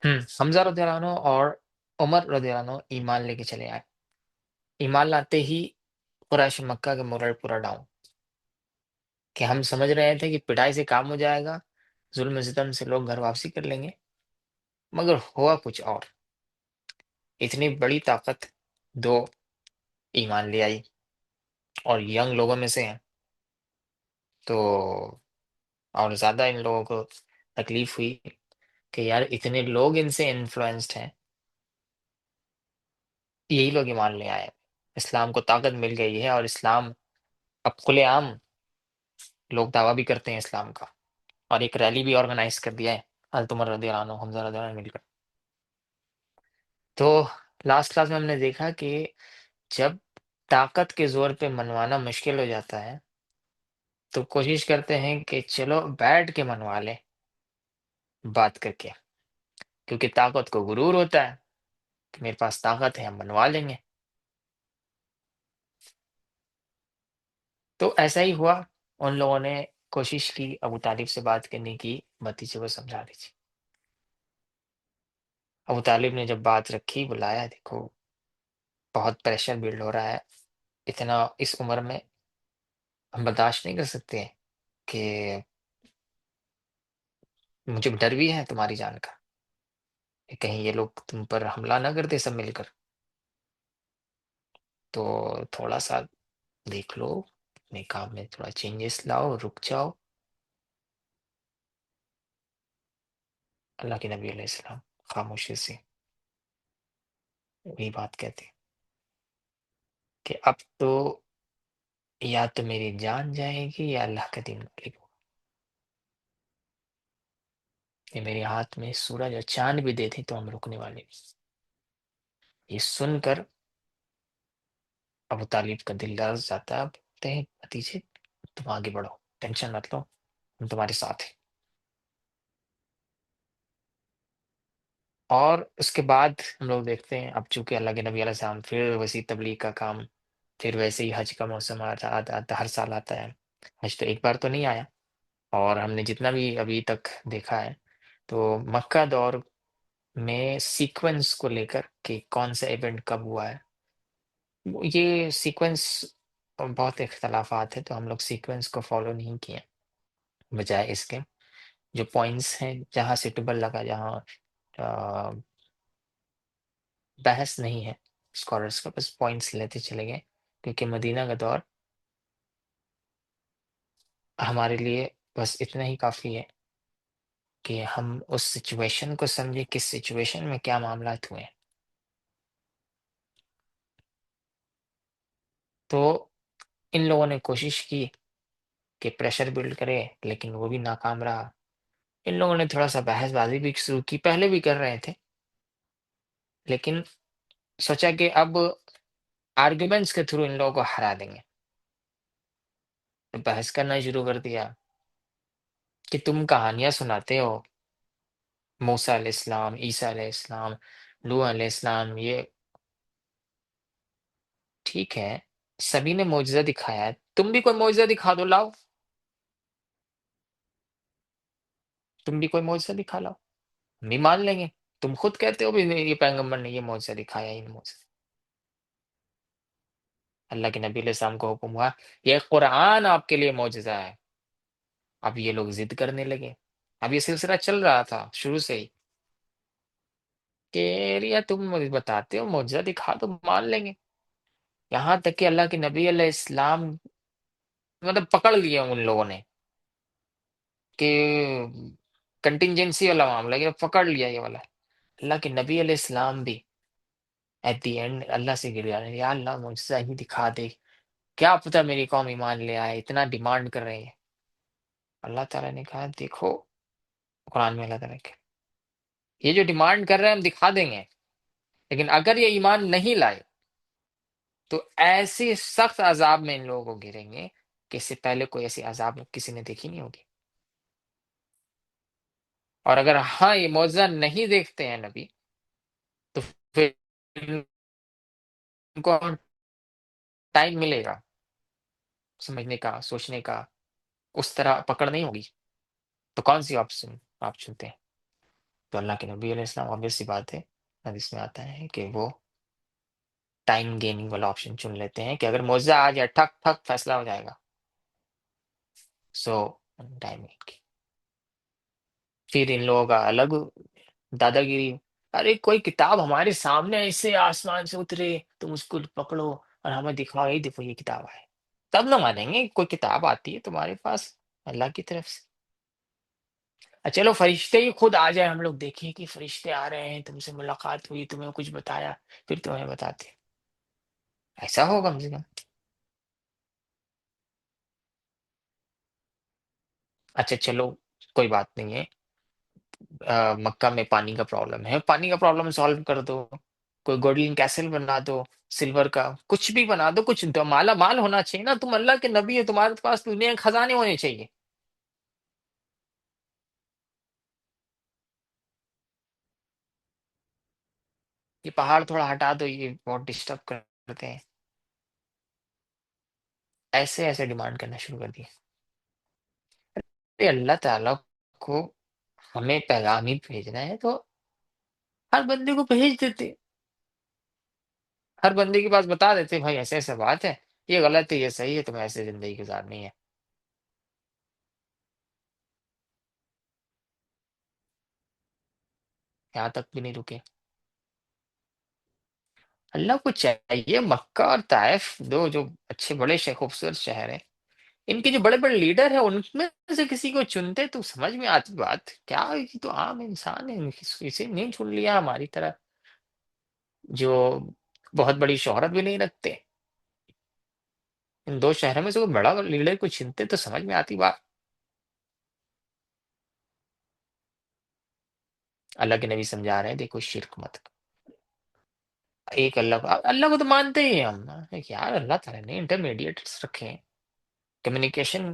हमज़ा रज़ियल्लाहु अन्हु और उमर रज़ियल्लाहु अन्हु ईमान लेके चले आए। ईमान लाते ही कुरैश मक्का का मोरल पूरा डाउन कि हम समझ रहे थे कि पिटाई से काम हो जाएगा, ज़ुल्म-सितम से लोग घर वापसी कर लेंगे, मगर हुआ कुछ और। इतनी बड़ी ताकत 2 ईमान ले आई और यंग लोगों में से हैं, तो और ज़्यादा इन लोगों को तकलीफ़ हुई कि यार इतने लोग इनसे इन्फ्लुएंस्ड हैं, यही लोग ईमान ले आए। इस्लाम को ताकत मिल गई है और इस्लाम अब खुलेआम लोग दावा भी करते हैं इस्लाम का और एक रैली भी ऑर्गेनाइज़ कर दिया है, हज़रत उमर रज़ियल्लाहु अन्हु, हमज़ा रज़ियल्लाहु अन्हु मिलकर। तो लास्ट क्लास में हमने देखा कि जब ताकत के ज़ोर पे मनवाना मुश्किल हो जाता है, तो कोशिश करते हैं कि चलो बैठ के मनवा लें, बात करके। क्योंकि ताकत को गुरूर होता है कि मेरे पास ताकत है, हम मनवा लेंगे। तो ऐसा ही हुआ, उन लोगों ने कोशिश की अबू तालिब से बात करने की, भतीजे को समझा दीजिए। अबू तालिब ने जब बात रखी, बुलाया, देखो बहुत प्रेशर बिल्ड हो रहा है, इतना इस उम्र में हम बर्दाश्त नहीं कर सकते कि मुझे डर भी है तुम्हारी जान का, कि कहीं ये लोग तुम पर हमला ना कर दे सब मिलकर। तो थोड़ा-सा देख लो, अपने काम में थोड़ा चेंजेस लाओ, रुक जाओ। अल्लाह के नबी अलैहिस्सलाम खामोशी से वही बात कहते हैं कि अब तो या तो मेरी जान जाएगी या अल्लाह का दीन गालिब होगा। ये मेरे हाथ में सूरज और चाँद भी दे दें तो हम रुकने वाले नहीं। ये सुनकर अबू तालिब का दिल लर्ज़ जाता है। अब बोलते हैं, भतीजे तुम आगे बढ़ो, टेंशन मत लो, हम तुम्हारे साथ हैं। और उसके बाद हम लोग देखते हैं, अब चूँकि अल्लाह के नबी अलैहि सलाम फिर वैसी तबलीग का काम, फिर वैसे ही हज का मौसम आता आता आता हर साल आता है। हज तो एक बार तो नहीं आया और हमने जितना भी अभी तक देखा है, तो मक्का दौर में सीक्वेंस को लेकर कि कौन-सा इवेंट कब हुआ है, वो ये सीक्वेंस बहुत इख्तलाफात है, तो हम लोग सीक्वेंस को फ़ॉलो नहीं किए। बजाय इसके जो पॉइंट्स हैं, जहाँ सूटेबल लगा, जहाँ अ, बहस नहीं है स्कॉलर्स का, बस पॉइंट्स लेते चले गए, क्योंकि मदीना का दौर हमारे लिए बस इतना ही काफ़ी है कि हम उस सिचुएशन को समझें, किस सिचुएशन में क्या मामलात हुए हैं। तो इन लोगों ने कोशिश की कि प्रेशर बिल्ड करें, लेकिन वो भी नाकाम रहा। इन लोगों ने थोड़ा-सा बहसबाज़ी भी शुरू की, पहले भी कर रहे थे, लेकिन सोचा कि अब आर्ग्यूमेंट्स के थ्रू इन लोगों को हरा देंगे। तो बहस करना शुरू कर दिया कि तुम कहानियाँ सुनाते हो, मूसा अलैहिस्सलाम, ईसा अलैहिस्सलाम, नूह अलैहिस्सलाम, ये ठीक है, सभी ने मोजज़ा दिखाया है, तुम भी कोई मोजज़ा दिखा दो, लाओ, तुम भी कोई मोजज़ा दिखा लाओ, हम भी मान लेंगे। तुम खुद कहते हो भी ये पैगंबर ने ये मोजज़ा दिखाया, ये मोजज़ा। अल्लाह के नबी अलैहिस्सलाम को हुक्म हुआ, ये कुरान आपके लिए मोजज़ा है। अब ये लोग ज़िद करने लगे। अब ये सिलसिला चल रहा था शुरू से ही कि यार तुम मुझे बताते हो, मोजज़ा दिखा दो, मान लेंगे। यहाँ तक कि अल्लाह के नबी अलैहिस्सलाम मतलब पकड़ लिए उन लोगों ने कि कंटिजेंसी वाला मामला, ये पकड़ लिया ये वाला। अल्लाह के नबी अलैहिस्सलाम भी एट द एंड अल्लाह से गिड़ जाने, या अल्लाह मुझसे ही दिखा दे, क्या पता मेरी कौम ईमान ले आए, इतना डिमांड कर रही है। अल्लाह ताला ने कहा, देखो कुरान में अल्लाह ताला के ये जो डिमांड कर रहे हैं हम दिखा देंगे, लेकिन अगर ये ईमान नहीं लाए तो ऐसी सख्त अजाब में इन लोगों को गिरेंगे कि इससे पहले कोई ऐसी अजाब किसी ने देखी नहीं होगी। और अगर हाँ ये मौजज़ा नहीं देखते हैं नबी, तो फिर इनको टाइम मिलेगा समझने का, सोचने का, उस तरह पकड़ नहीं होगी। तो कौन सी ऑप्शन आप चुनते हैं? तो अल्लाह के नबी अलैहिस्सलाम, ऑब्वियस सी बात है, हदीस में आता है कि वो टाइम गेनिंग वाला ऑप्शन चुन लेते हैं कि अगर मुआवजा आ जाए, ठक ठक फैसला हो जाएगा। सो टाइमिंग। फिर इन लोगों का अलग दादागिरी। अरे कोई किताब हमारे सामने ऐसे आसमान से उतरे, तुम उसको पकड़ो और हमें दिखाओ, ये देखो ये किताब है, तब ना मानेंगे। कोई किताब आती है तुम्हारे पास अल्लाह की तरफ से, चलो फरिश्ते ही खुद आ जाए, हम लोग देखें कि फरिश्ते आ रहे हैं, तुमसे मुलाकात हुई, तुम्हें कुछ बताया, फिर तुम्हें बताते हैं। ऐसा हो कम से कम। अच्छा चलो, कोई बात नहीं है। मक्का में पानी का प्रॉब्लम है, पानी का प्रॉब्लम सॉल्व कर दो। कोई गोल्डन कैसल बना दो, सिल्वर का कुछ भी बना दो, कुछ तो माला माल होना चाहिए ना। तुम अल्लाह के नबी हो, तुम्हारे पास दुनिया के खजाने होने चाहिए। ये पहाड़ थोड़ा हटा दो, ये बहुत डिस्टर्ब करते हैं। ऐसे ऐसे डिमांड करना शुरू कर दिए। अरे अल्लाह ताला को हमें पैगाम ही भेजना है तो हर बंदे को भेज देते, हर बंदे के पास बता देते, भाई ऐसे ऐसे बात है, ये गलत है ये सही है, तुम्हें ऐसे जिंदगी गुजारनी है। यहाँ तक भी नहीं रुके। अल्लाह को चाहिए मक्का और ताइफ, दो जो अच्छे बड़े खूबसूरत शहर हैं, इनके जो बड़े बड़े लीडर हैं उनमें से किसी को चुनते तो समझ में आती बात। क्या ये तो आम इंसान है, इसे नहीं चुन लिया हमारी तरह, जो बहुत बड़ी शोहरत भी नहीं रखते। इन दो शहरों में से कोई बड़ा लीडर को चुनते तो समझ में आती बात। अल्लाह के नबी समझा रहे हैं, देखो शिरक मत करो। एक अल्लाह को तो मानते ही हैं हम ना, यार अल्लाह ताला ने इंटरमीडिएट्स रखे हैं कम्युनिकेशन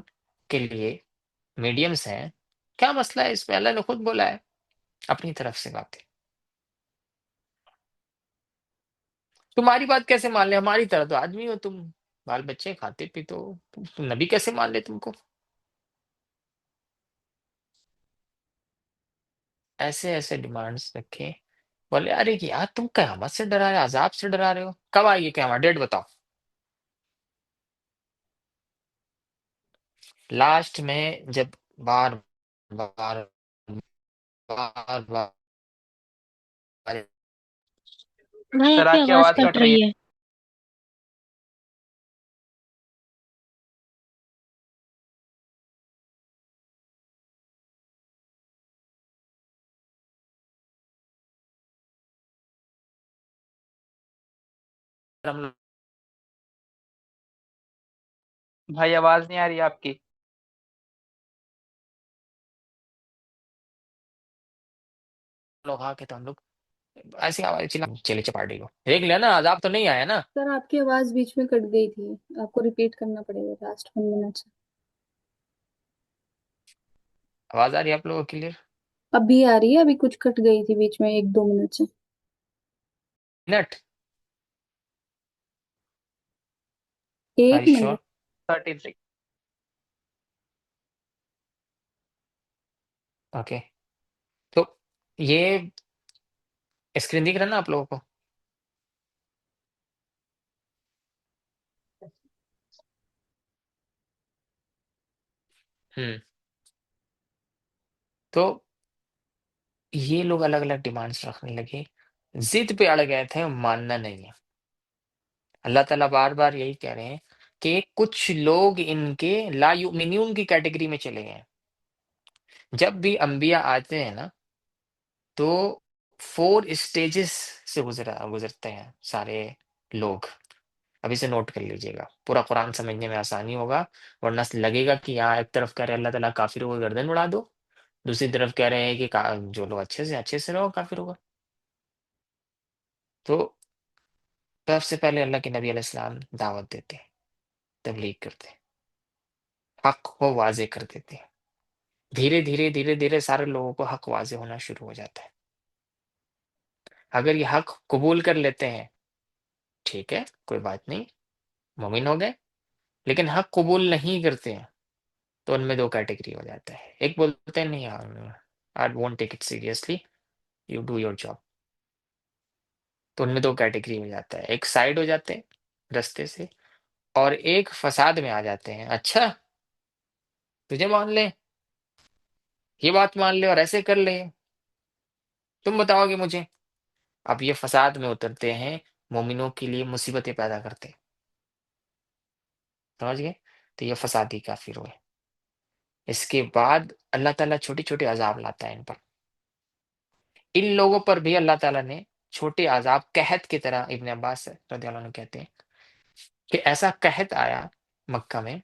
के लिए, मीडियम्स हैं। क्या मसला है इसमें, अल्लाह ने खुद बोला है अपनी तरफ से बातें। तुम्हारी बात कैसे मान ले, हमारी तरह तो आदमी हो तुम, बाल बच्चे खाते पीते हो, तुम नबी कैसे मान ले तुमको। ऐसे ऐसे डिमांड्स रखे। बोले अरे यार तुम कयामत से डरा रहे हो, अजाब से डरा रहे हो, कब आएगी कयामत, डेट बताओ। लास्ट में जब बार बार बार बार भाई सर आपकी आपकी आवाज आवाज कट कट रही है। रही है। हम भाई आवाज नहीं आ रही आपकी। लोग आके तो हम लोग ऐसी आवाज चिल्ला चले चपाटी को देख लिया ना, अजाब तो नहीं आया ना। सर आपकी आवाज बीच में कट गई थी, आपको रिपीट करना पड़ेगा लास्ट 1 मिनट से। आवाज आ रही है आप लोगों को क्लियर? अभी आ रही है, अभी कुछ कट गई थी बीच में 1-2 मिनट से। मिनट। एक आई श्योर। मिनट 33। ओके। तो ये स्क्रीन दिख रहा है ना आप लोगों को? हम्म। तो ये लोग अलग अलग डिमांड्स रखने लगे, जिद पे अड़ गए थे, मानना नहीं है। अल्लाह ताला बार बार यही कह रहे हैं कि कुछ लोग इनके ला युमिनून की कैटेगरी में चले गए हैं। जब भी अंबिया आते हैं ना, तो 4 स्टेजेस से गुजरते हैं सारे लोग। अभी से नोट कर लीजिएगा, पूरा कुरान समझने में आसानी होगा। वरना लगेगा कि यहाँ एक तरफ कह रहे हैं अल्लाह ताला काफिरों को गर्दन उड़ा दो, दूसरी तरफ कह रहे हैं कि जो लोग अच्छे से रहो काफिरों का। तो सबसे पहले अल्लाह के नबी अलैहिस्सलाम दावत देते हैं, तबलीग करते हैं, हक को वाजे कर देते हैं। धीरे धीरे सारे लोगों को हक वाजे होना शुरू हो जाता है। अगर ये हक कबूल कर लेते हैं, ठीक है कोई बात नहीं, मोमिन हो गए। लेकिन हक कबूल नहीं करते हैं, तो उनमें दो कैटेगरी हो जाता है। एक बोलते हैं नहीं यार, I won't take it seriously, you do your job. तो उनमें दो कैटेगरी हो जाता है, एक साइड हो जाते हैं रास्ते से, और एक फसाद में आ जाते हैं। अच्छा, तुझे मान ले, ये बात मान ले और ऐसे कर ले, तुम बताओगे मुझे। अब ये फसाद में उतरते हैं, मोमिनों के लिए मुसीबतें पैदा करते हैं। समझ गए? तो ये फसादी काफिर हुए। इसके बाद अल्लाह ताला छोटे छोटे अजाब लाता है इन पर। इन लोगों पर भी अल्लाह ताला ने छोटे अजाब कहत की तरह, इब्न अब्बास रदियल्लाहु अन्हु कहते हैं कि ऐसा कहत आया मक्का में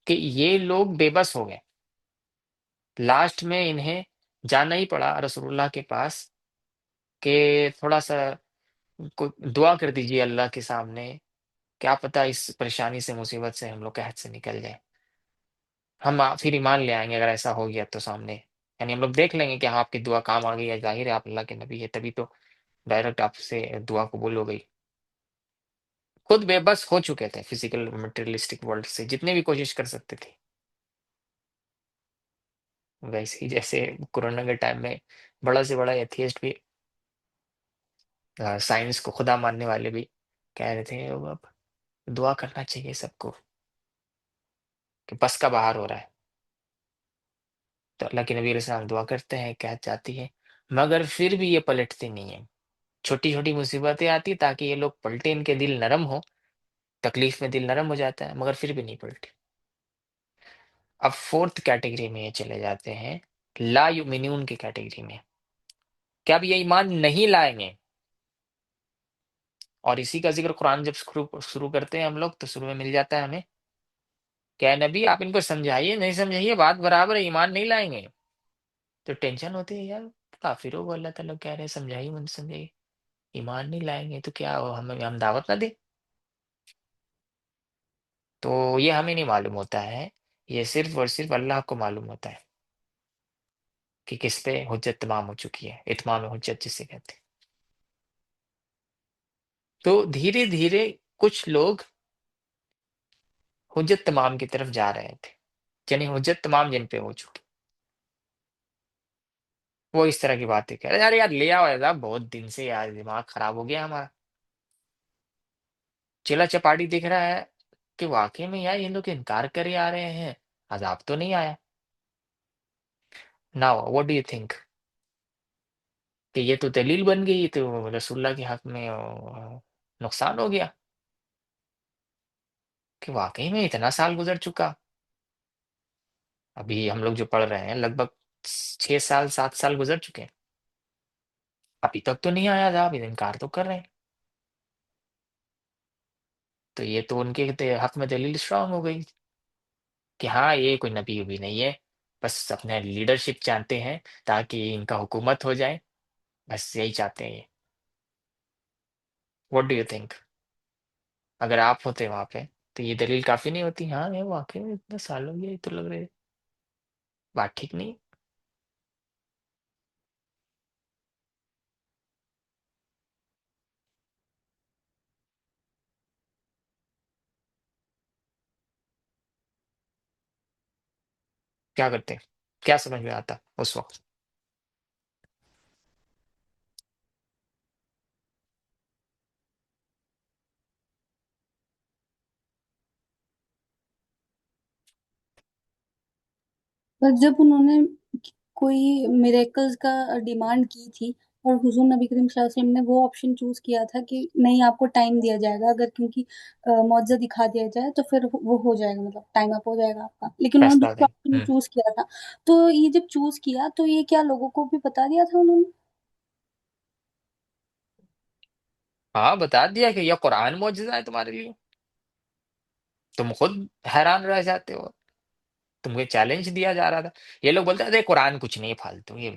कि ये लोग बेबस हो गए। लास्ट में इन्हें जाना ही पड़ा रसूलुल्लाह के पास कि थोड़ा सा दुआ कर दीजिए अल्लाह के सामने, क्या पता इस परेशानी से, मुसीबत से हम लोग कहत से निकल जाए। हम फिर ईमान ले आएंगे अगर ऐसा हो गया तो सामने, यानी हम लोग देख लेंगे कि हाँ आपकी दुआ काम आ गई है, जाहिर है आप अल्लाह के नबी है, तभी तो डायरेक्ट आपसे दुआ कबूल हो गई। खुद बेबस हो चुके थे फिजिकल मटेरियलिस्टिक वर्ल्ड से, जितने भी कोशिश कर सकते थे। वैसे ही जैसे कोरोना के टाइम में बड़ा से बड़ा एथियस्ट भी, साइंस को खुदा मानने वाले भी कह रहे थे अब दुआ करना चाहिए सबको कि बस का बाहर हो रहा है। तो अल्लाह के नबी अलैहि सलाम दुआ करते हैं, कह जाती है, मगर फिर भी ये पलटते नहीं है। छोटी छोटी मुसीबतें आती ताकि ये लोग पलटे, इनके दिल नरम हो, तकलीफ में दिल नरम हो जाता है, मगर फिर भी नहीं पलटे। अब फोर्थ कैटेगरी में ये चले जाते हैं, ला युमिनून की कैटेगरी में। क्या अब ये ईमान नहीं लाएंगे? और इसी का जिक्र कुरान जब शुरू शुरू करते हैं हम लोग, तो शुरू में मिल जाता है हमें, क्या नबी आप इनको समझाइए, नहीं समझाइए बात बराबर है, ईमान नहीं लाएंगे। तो टेंशन होती है यार, काफिरों को अल्लाह ताला कह रहे हैं समझाइए, मन समझाइए, ईमान नहीं लाएंगे तो क्या हो, हमें हम दावत ना दे। तो ये हमें नहीं मालूम होता है, ये सिर्फ और सिर्फ अल्लाह को मालूम होता है कि किस पे हुज्जत तमाम हो चुकी है, इत्माम हुज्जत जिसे कहते हैं। तो धीरे धीरे कुछ लोग हुज्जत तमाम की तरफ जा रहे थे, यानी हुज्जत तमाम जिन पे हो चुकी, वो इस तरह की बातें कह रहे हैं, यार यार ले आओ यार, बहुत दिन से यार दिमाग खराब हो गया हमारा। चिला चपाटी दिख रहा है कि वाकई में यार ये लोग इनकार करे आ रहे हैं, अजाब तो नहीं आया। Now what do you think, कि ये तो दलील बन गई, तो रसूलुल्लाह के हक में नुकसान हो गया कि वाकई में इतना साल गुजर चुका। अभी हम लोग जो पढ़ रहे हैं लगभग 6 साल 7 साल गुजर चुके हैं, अभी तक तो नहीं आया था, अभी इनकार तो कर रहे हैं। तो ये तो उनके हक में दलील स्ट्रांग हो गई कि हाँ ये कोई नबी भी नहीं है, बस अपने लीडरशिप चाहते हैं ताकि इनका हुकूमत हो जाए, बस यही चाहते हैं ये। व्हाट डू यू थिंक, अगर आप होते वहां पे तो ये दलील काफी नहीं होती? हाँ ये वाकई में इतने साल हो गया, ये तो लग रहे बात ठीक नहीं। क्या करते, क्या समझ में आता उस वक्त? पर जब उन्होंने कोई मिरेकल्स का डिमांड की थी और हुजूर नबी करीम सल्लल्लाहु अलैहि वसल्लम ने वो ऑप्शन चूज किया था कि नहीं आपको टाइम दिया जाएगा, अगर क्योंकि मुआवजा दिखा दिया जाए तो फिर वो हो जाएगा, मतलब टाइम अप हो जाएगा आपका, लेकिन उन्होंने फैसला दूसरा दें। ऑप्शन चूज किया था। तो ये जब चूज किया तो ये क्या लोगों को भी बता दिया था उन्होंने? हाँ बता दिया कि यह कुरान मौजूदा है तुम्हारे लिए, तुम खुद हैरान रह जाते हो, तुम्हें चैलेंज दिया जा रहा था। ये लोग बोलते थे कुरान कुछ नहीं, फालतू ये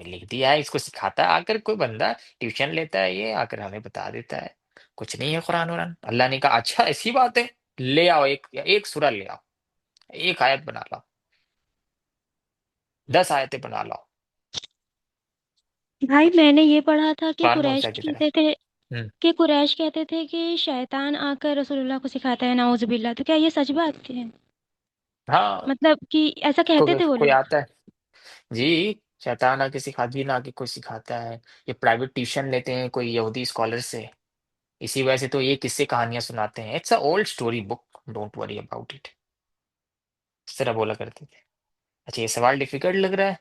लिख दिया है, इसको सिखाता है आकर कोई बंदा, ट्यूशन लेता है ये, आकर हमें बता देता है कुछ नहीं है कुरान वुरान। अल्लाह ने कहा अच्छा ऐसी बात है, ले आओ एक एक सूरा ले आओ, एक आयत बना लाओ, 10 आयतें बना लाओ, भाई मैंने ये पढ़ा था कि कुरान कुरैश मौजूदा की तरह। कहते थे हम्म। कि शैतान आकर रसूलुल्लाह को सिखाता है, नाउजुबिल्ला। तो क्या ये सच बात है? हाँ, मतलब कि ऐसा कहते थे वो कोई लोग? आता है जी, शैतान आके सिखाती ना, आके कोई सिखाता है। ये प्राइवेट ट्यूशन लेते हैं कोई यहूदी स्कॉलर से, इसी वजह से तो ये किस्से कहानियां सुनाते हैं। It's a old story book, don't worry about it, इस तरह बोला करते थे। अच्छा, ये सवाल डिफिकल्ट लग रहा है?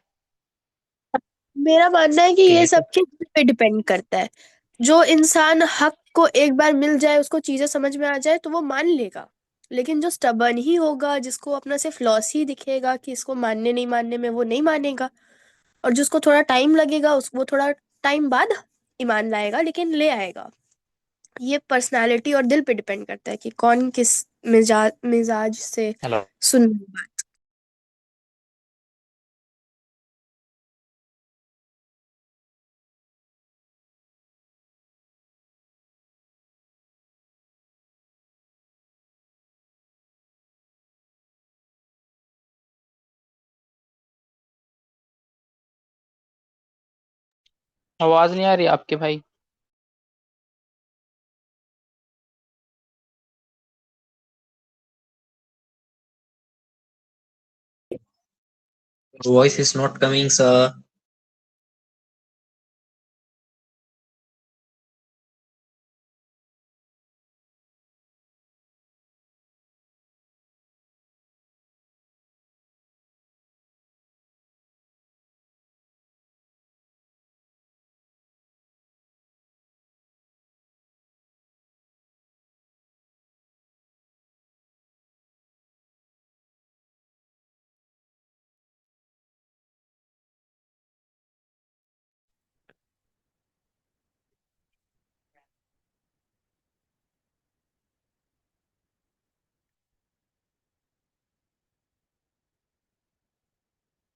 मेरा मानना है कि ये क्लियर सब कर। चीज पे डिपेंड करता है। जो इंसान हक को एक बार मिल जाए, उसको चीजें समझ में आ जाए, तो वो मान लेगा। लेकिन जो स्टबर्न ही होगा, जिसको अपना सिर्फ लॉस ही दिखेगा कि इसको मानने नहीं मानने में, वो नहीं मानेगा। और जिसको थोड़ा टाइम लगेगा, उस वो थोड़ा टाइम बाद ईमान लाएगा, लेकिन ले आएगा। ये पर्सनालिटी और दिल पे डिपेंड करता है कि कौन किस मिजाज मिजाज से हेलो। सुन। आवाज नहीं आ रही आपके भाई? Voice is not coming, sir.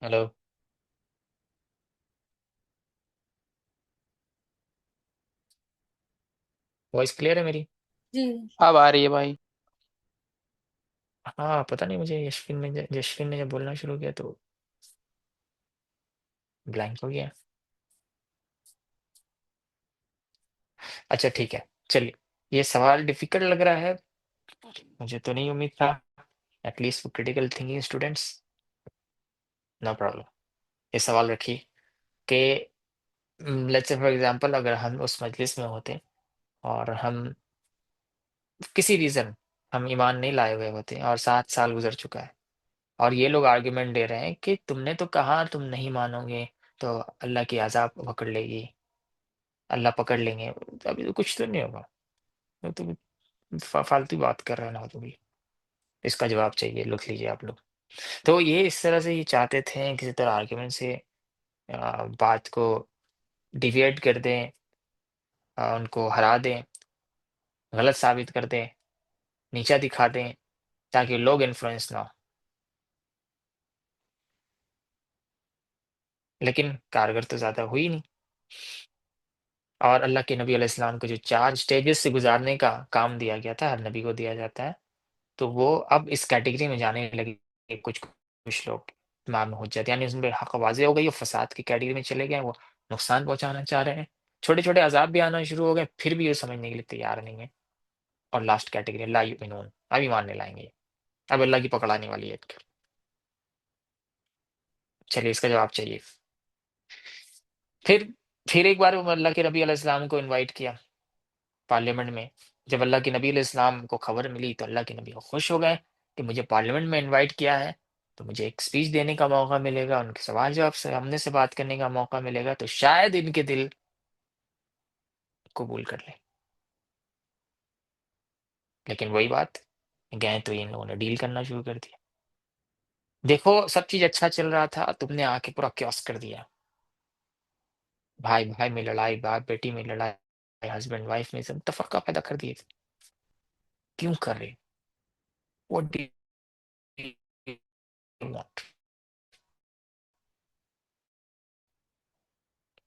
Hello. Voice clear है मेरी? जी। अब आ रही है भाई। हाँ, पता नहीं मुझे यशविन ने जब बोलना शुरू किया तो ब्लैंक हो गया। अच्छा ठीक है, चलिए। ये सवाल डिफिकल्ट लग रहा है, मुझे तो नहीं उम्मीद था, at least for critical thinking students. No problem. ये सवाल रखिए कि लेट्स से फॉर एग्जांपल अगर हम उस मजलिस में होते और हम किसी रीजन हम ईमान नहीं लाए हुए होते और 7 साल गुजर चुका है, और ये लोग आर्ग्यूमेंट दे रहे हैं कि तुमने तो कहा तुम नहीं मानोगे तो अल्लाह की अजाब पकड़ लेगी, अल्लाह पकड़ लेंगे। तो अभी तो कुछ तो नहीं होगा, वो तो फालतू बात कर रहे हैं ना, तो भी इसका जवाब चाहिए, लिख लीजिए आप लोग। तो ये इस तरह से ये चाहते थे किसी तरह आर्ग्यूमेंट से बात को डिविएट कर दें, उनको हरा दें, गलत साबित कर दें, नीचा दिखा दें, ताकि लोग इन्फ्लुएंस ना हो। लेकिन कारगर तो ज़्यादा हुई नहीं। और अल्लाह के नबी अलैहिस्सलाम को जो 4 स्टेजेस से गुज़ारने का काम दिया गया था, हर नबी को दिया जाता है, तो वो अब इस कैटेगरी में जाने लगे कुछ कुछ लोग। इमाम हुज्जत यानी उसमें हक़ वाज़ेह हो गई, वो फ़साद की कैटेगरी में चले गए, वो नुकसान पहुँचाना चाह रहे हैं। छोटे-छोटे अज़ाब भी आना शुरू हो गए, फिर भी ये समझने के लिए तैयार नहीं है। और लास्ट कैटेगरी ला युमिनून, अब ईमान नहीं लाएँगे, अब अल्लाह की पकड़ आने वाली है। चलिए, इसका जवाब चाहिए। फिर फिर एक बार वो अल्लाह के नबी अलैहिस्सलाम को इनवाइट किया पार्लियामेंट में। जब अल्लाह के नबी अलैहिस्सलाम को खबर मिली तो अल्लाह के नबी को खुश हो गए कि मुझे पार्लियामेंट में इनवाइट किया है, तो मुझे एक स्पीच देने का मौका मिलेगा, उनके सवाल जवाब से सामने से बात करने का मौका मिलेगा, तो शायद इनके दिल कबूल कर लें। लेकिन वही बात, गए तो इन लोगों ने डील करना शुरू कर दिया। देखो, सब चीज अच्छा चल रहा था, तुमने आके पूरा क्योस कर दिया। भाई भाई में लड़ाई, बाप बेटी में लड़ाई, हस्बैंड वाइफ में सब तफरका पैदा कर दिए। क्यों कर रहे? What do you want?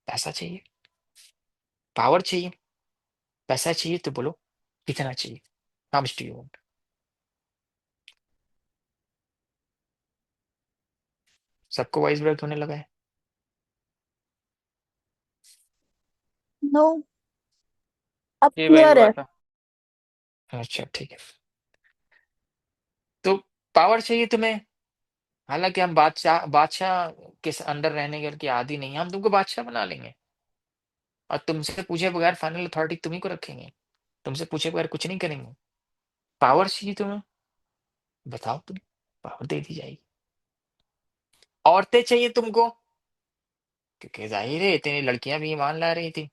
पैसा चाहिए, पावर चाहिए, पैसा चाहिए तो बोलो कितना चाहिए, how much do you want? सबको वॉइस ब्रेक होने लगा है। नो, अब ये भाई क्लियर हुआ है। था। अच्छा ठीक है। तो पावर चाहिए तुम्हें, हालांकि हम बादशाह बादशाह के अंडर रहने के आदी नहीं हैं, हम तुमको बादशाह बना लेंगे और तुमसे पूछे बगैर फाइनल अथॉरिटी तुम्ही को रखेंगे, तुमसे पूछे बगैर कुछ नहीं करेंगे। पावर चाहिए तुम्हें, बताओ तुम, पावर दे दी जाएगी। औरतें चाहिए तुमको, क्योंकि जाहिर है इतनी लड़कियां भी ईमान ला रही थी,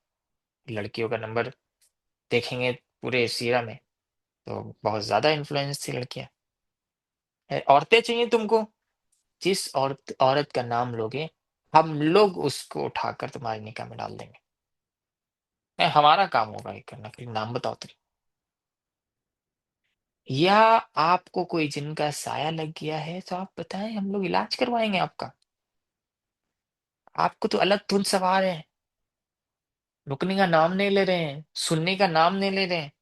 लड़कियों का नंबर देखेंगे पूरे सीरा में तो बहुत ज्यादा इन्फ्लुएंस थी लड़कियां। औरतें चाहिए तुमको, जिस औरत का नाम लोगे हम लोग उसको उठाकर तुम्हारे निकाह में डाल देंगे। हमारा काम होगा ये करना कि नाम बताओ तुम। या आपको कोई जिनका साया लग गया है तो आप बताएं, हम लोग इलाज करवाएंगे आपका। आपको तो अलग धुन सवार है, रुकने का नाम नहीं ले रहे हैं, सुनने का नाम नहीं ले रहे हैं।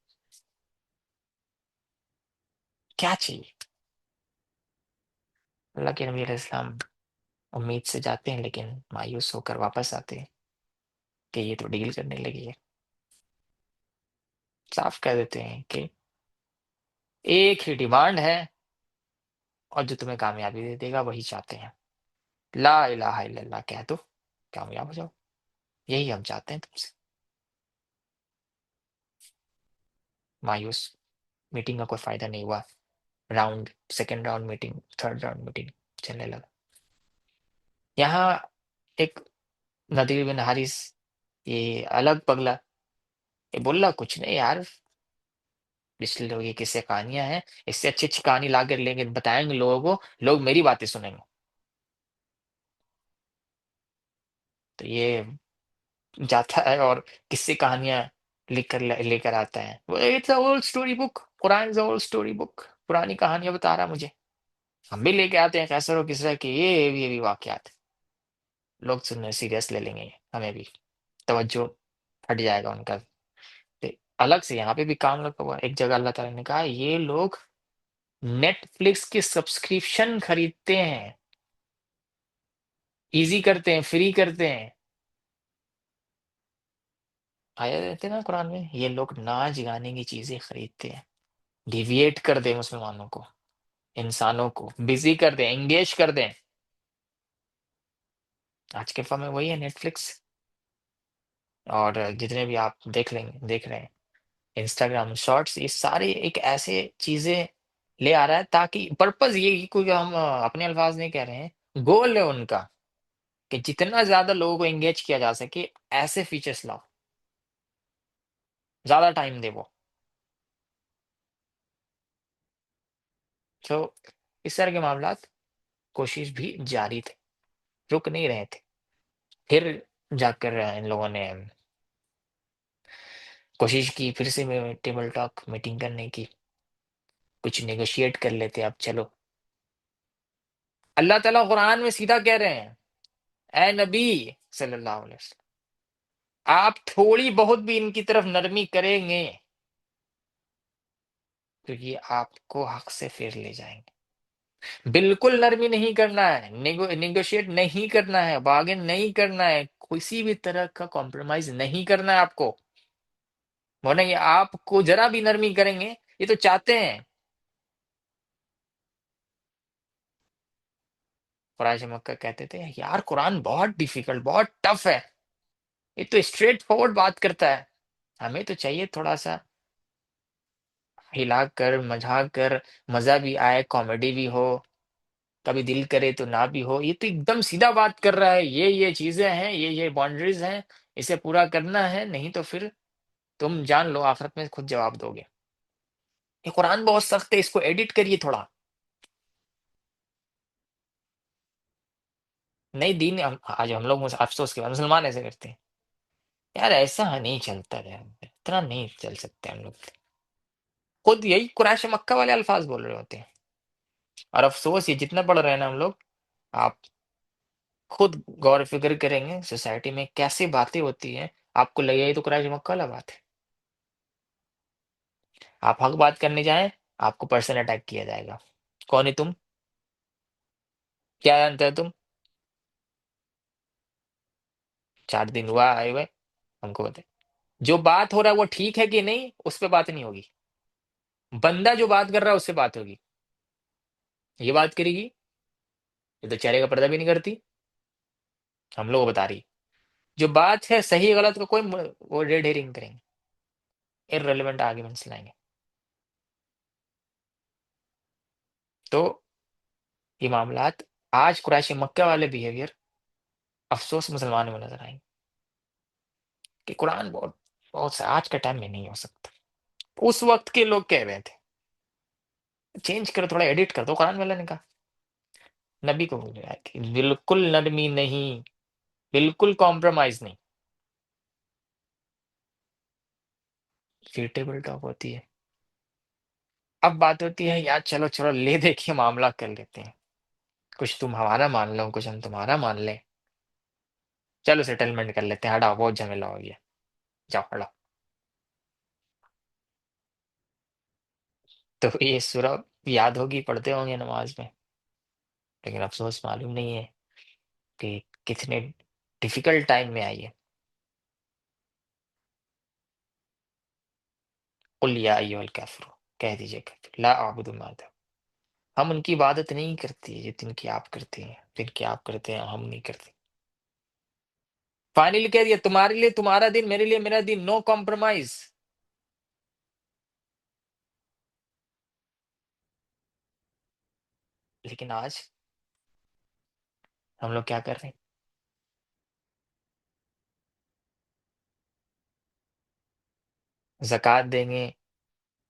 क्या चाहिए? अल्लाह के नबी अलैहिस्सलाम उम्मीद से जाते हैं लेकिन मायूस होकर वापस आते हैं कि ये तो डील करने लगी है। साफ कह देते हैं कि एक ही डिमांड है और जो तुम्हें कामयाबी दे देगा वही चाहते हैं। ला इलाहा इल्लल्लाह कह दो, कामयाब हो जाओ, यही हम चाहते हैं तुमसे। मायूस, मीटिंग का कोई फायदा नहीं हुआ। Round second round meeting, third round meeting चलने लगा। यहाँ एक नदीर बिन हारिस, ये अलग पगला, ये बोला कुछ नहीं यार, पिछले लोग ये किस्से कहानियां हैं, इससे अच्छी अच्छी कहानी ला कर लेंगे बताएंगे लोगों को, लोग मेरी बातें सुनेंगे। तो ये जाता है और किस्से कहानियां लेकर आता है। It's a old story book, Quran is old story book, पुरानी कहानियां बता रहा मुझे। हम भी लेके आते हैं कैसर और किसरा के ये भी वाकयात, लोग सुनने सीरियस ले लेंगे, हमें भी तवज्जो हट जाएगा उनका। तो अलग से यहाँ पे भी काम लगा हुआ है। एक जगह अल्लाह ताला ने कहा ये लोग नेटफ्लिक्स की सब्सक्रिप्शन खरीदते हैं, इजी करते हैं, फ्री करते हैं। आया रहते ना कुरान में, ये लोग नाच गाने की चीजें खरीदते हैं, डिविएट कर दें मुसलमानों को, इंसानों को बिजी कर दें, एंगेज कर दें। आज के समय वही है नेटफ्लिक्स। और जितने भी आप देख रहे हैं इंस्टाग्राम शॉर्ट्स, ये सारे एक ऐसे चीजें ले आ रहा है ताकि पर्पस ये कि कोई हम अपने अल्फाज नहीं कह रहे हैं, गोल है उनका कि जितना ज्यादा लोगों को एंगेज किया जा सके ऐसे फीचर्स लाओ, ज्यादा टाइम दे वो। तो इस तरह के मामलात कोशिश भी जारी थे, रुक नहीं रहे थे। फिर जाकर इन लोगों ने कोशिश की फिर से टेबल टॉक मीटिंग करने की, कुछ नेगोशिएट कर लेते अब चलो। अल्लाह ताला कुरान में सीधा कह रहे हैं, ए नबी सल्लल्लाहु अलैहि वसल्लम, आप थोड़ी बहुत भी इनकी तरफ नरमी करेंगे तो ये आपको हक से फिर ले जाएंगे। बिल्कुल नरमी नहीं करना है, नेगोशिएट नहीं करना है, बार्गेन नहीं करना है, किसी भी तरह का कॉम्प्रोमाइज नहीं करना है आपको। वरना ये आपको जरा भी नरमी करेंगे, ये तो चाहते हैं। कुरैश मक्का कहते थे यार कुरान बहुत डिफिकल्ट, बहुत टफ है, ये तो स्ट्रेट फॉरवर्ड बात करता है, हमें तो चाहिए थोड़ा सा हिला कर मजा कर, मजा भी आए, कॉमेडी भी हो, कभी दिल करे तो ना भी हो। ये तो एकदम सीधा बात कर रहा है, ये चीजें हैं, ये बाउंड्रीज हैं, इसे पूरा करना है, नहीं तो फिर तुम जान लो आखिरत में खुद जवाब दोगे। ये कुरान बहुत सख्त है, इसको एडिट करिए थोड़ा। नहीं दीन आज हम लोग अफसोस के बाद मुसलमान ऐसे करते हैं, यार ऐसा नहीं चलता यार, इतना नहीं चल सकते हम लोग। खुद यही कुरैश मक्का वाले अल्फाज बोल रहे होते हैं। और अफसोस ये जितना पढ़ रहे हैं ना हम लोग, आप खुद गौर फिक्र करेंगे सोसाइटी में कैसी बातें होती हैं, आपको लगेगा ये तो कुरैश मक्का वाला बात है। आप हक बात करने जाएं, आपको पर्सनल अटैक किया जाएगा। कौन है तुम, क्या जानते हो तुम, 4 दिन हुआ आए हुए, हमको बताए जो बात हो रहा है वो ठीक है कि नहीं, उस पर बात नहीं होगी। बंदा जो बात कर रहा है उससे बात होगी। ये बात करेगी ये तो चेहरे का पर्दा भी नहीं करती, हम लोग को बता रही। जो बात है सही गलत का कोई वो रेड हेरिंग करेंगे, इररिलेवेंट आर्ग्यूमेंट्स लाएंगे। तो ये मामलात आज कुरैशी मक्का वाले बिहेवियर अफसोस मुसलमानों में नजर आएंगे कि कुरान बहुत बहुत आज के टाइम में नहीं हो सकता। उस वक्त के लोग कह रहे थे चेंज करो, थोड़ा एडिट कर दो कुरान वाला ने कहा। नबी को बोल रहा है कि बिल्कुल नरमी नहीं, बिल्कुल कॉम्प्रोमाइज नहीं। फिर टेबल टॉक होती है। अब बात होती है यार चलो चलो ले दे के मामला कर लेते हैं, कुछ तुम हमारा मान लो कुछ हम तुम्हारा मान लें, चलो सेटलमेंट कर लेते हैं, हटाओ बहुत झमेला हो गया, जाओ हटाओ। तो ये सूरह याद होगी, पढ़ते होंगे नमाज में, लेकिन अफसोस मालूम नहीं है कि कितने डिफिकल्ट टाइम में आई है। कुल या अय्युहल काफिरून, कह दीजिए काफिर ला अअबुदु मा तअबुदून। हम उनकी इबादत नहीं करती है जिनकी आप करते हैं, जिनकी आप करते हैं हम नहीं करते। फाइनली कह दिया तुम्हारे लिए तुम्हारा दिन, मेरे लिए मेरा दिन, नो कॉम्प्रोमाइज। लेकिन आज हम लोग क्या कर रहे हैं? ज़कात देंगे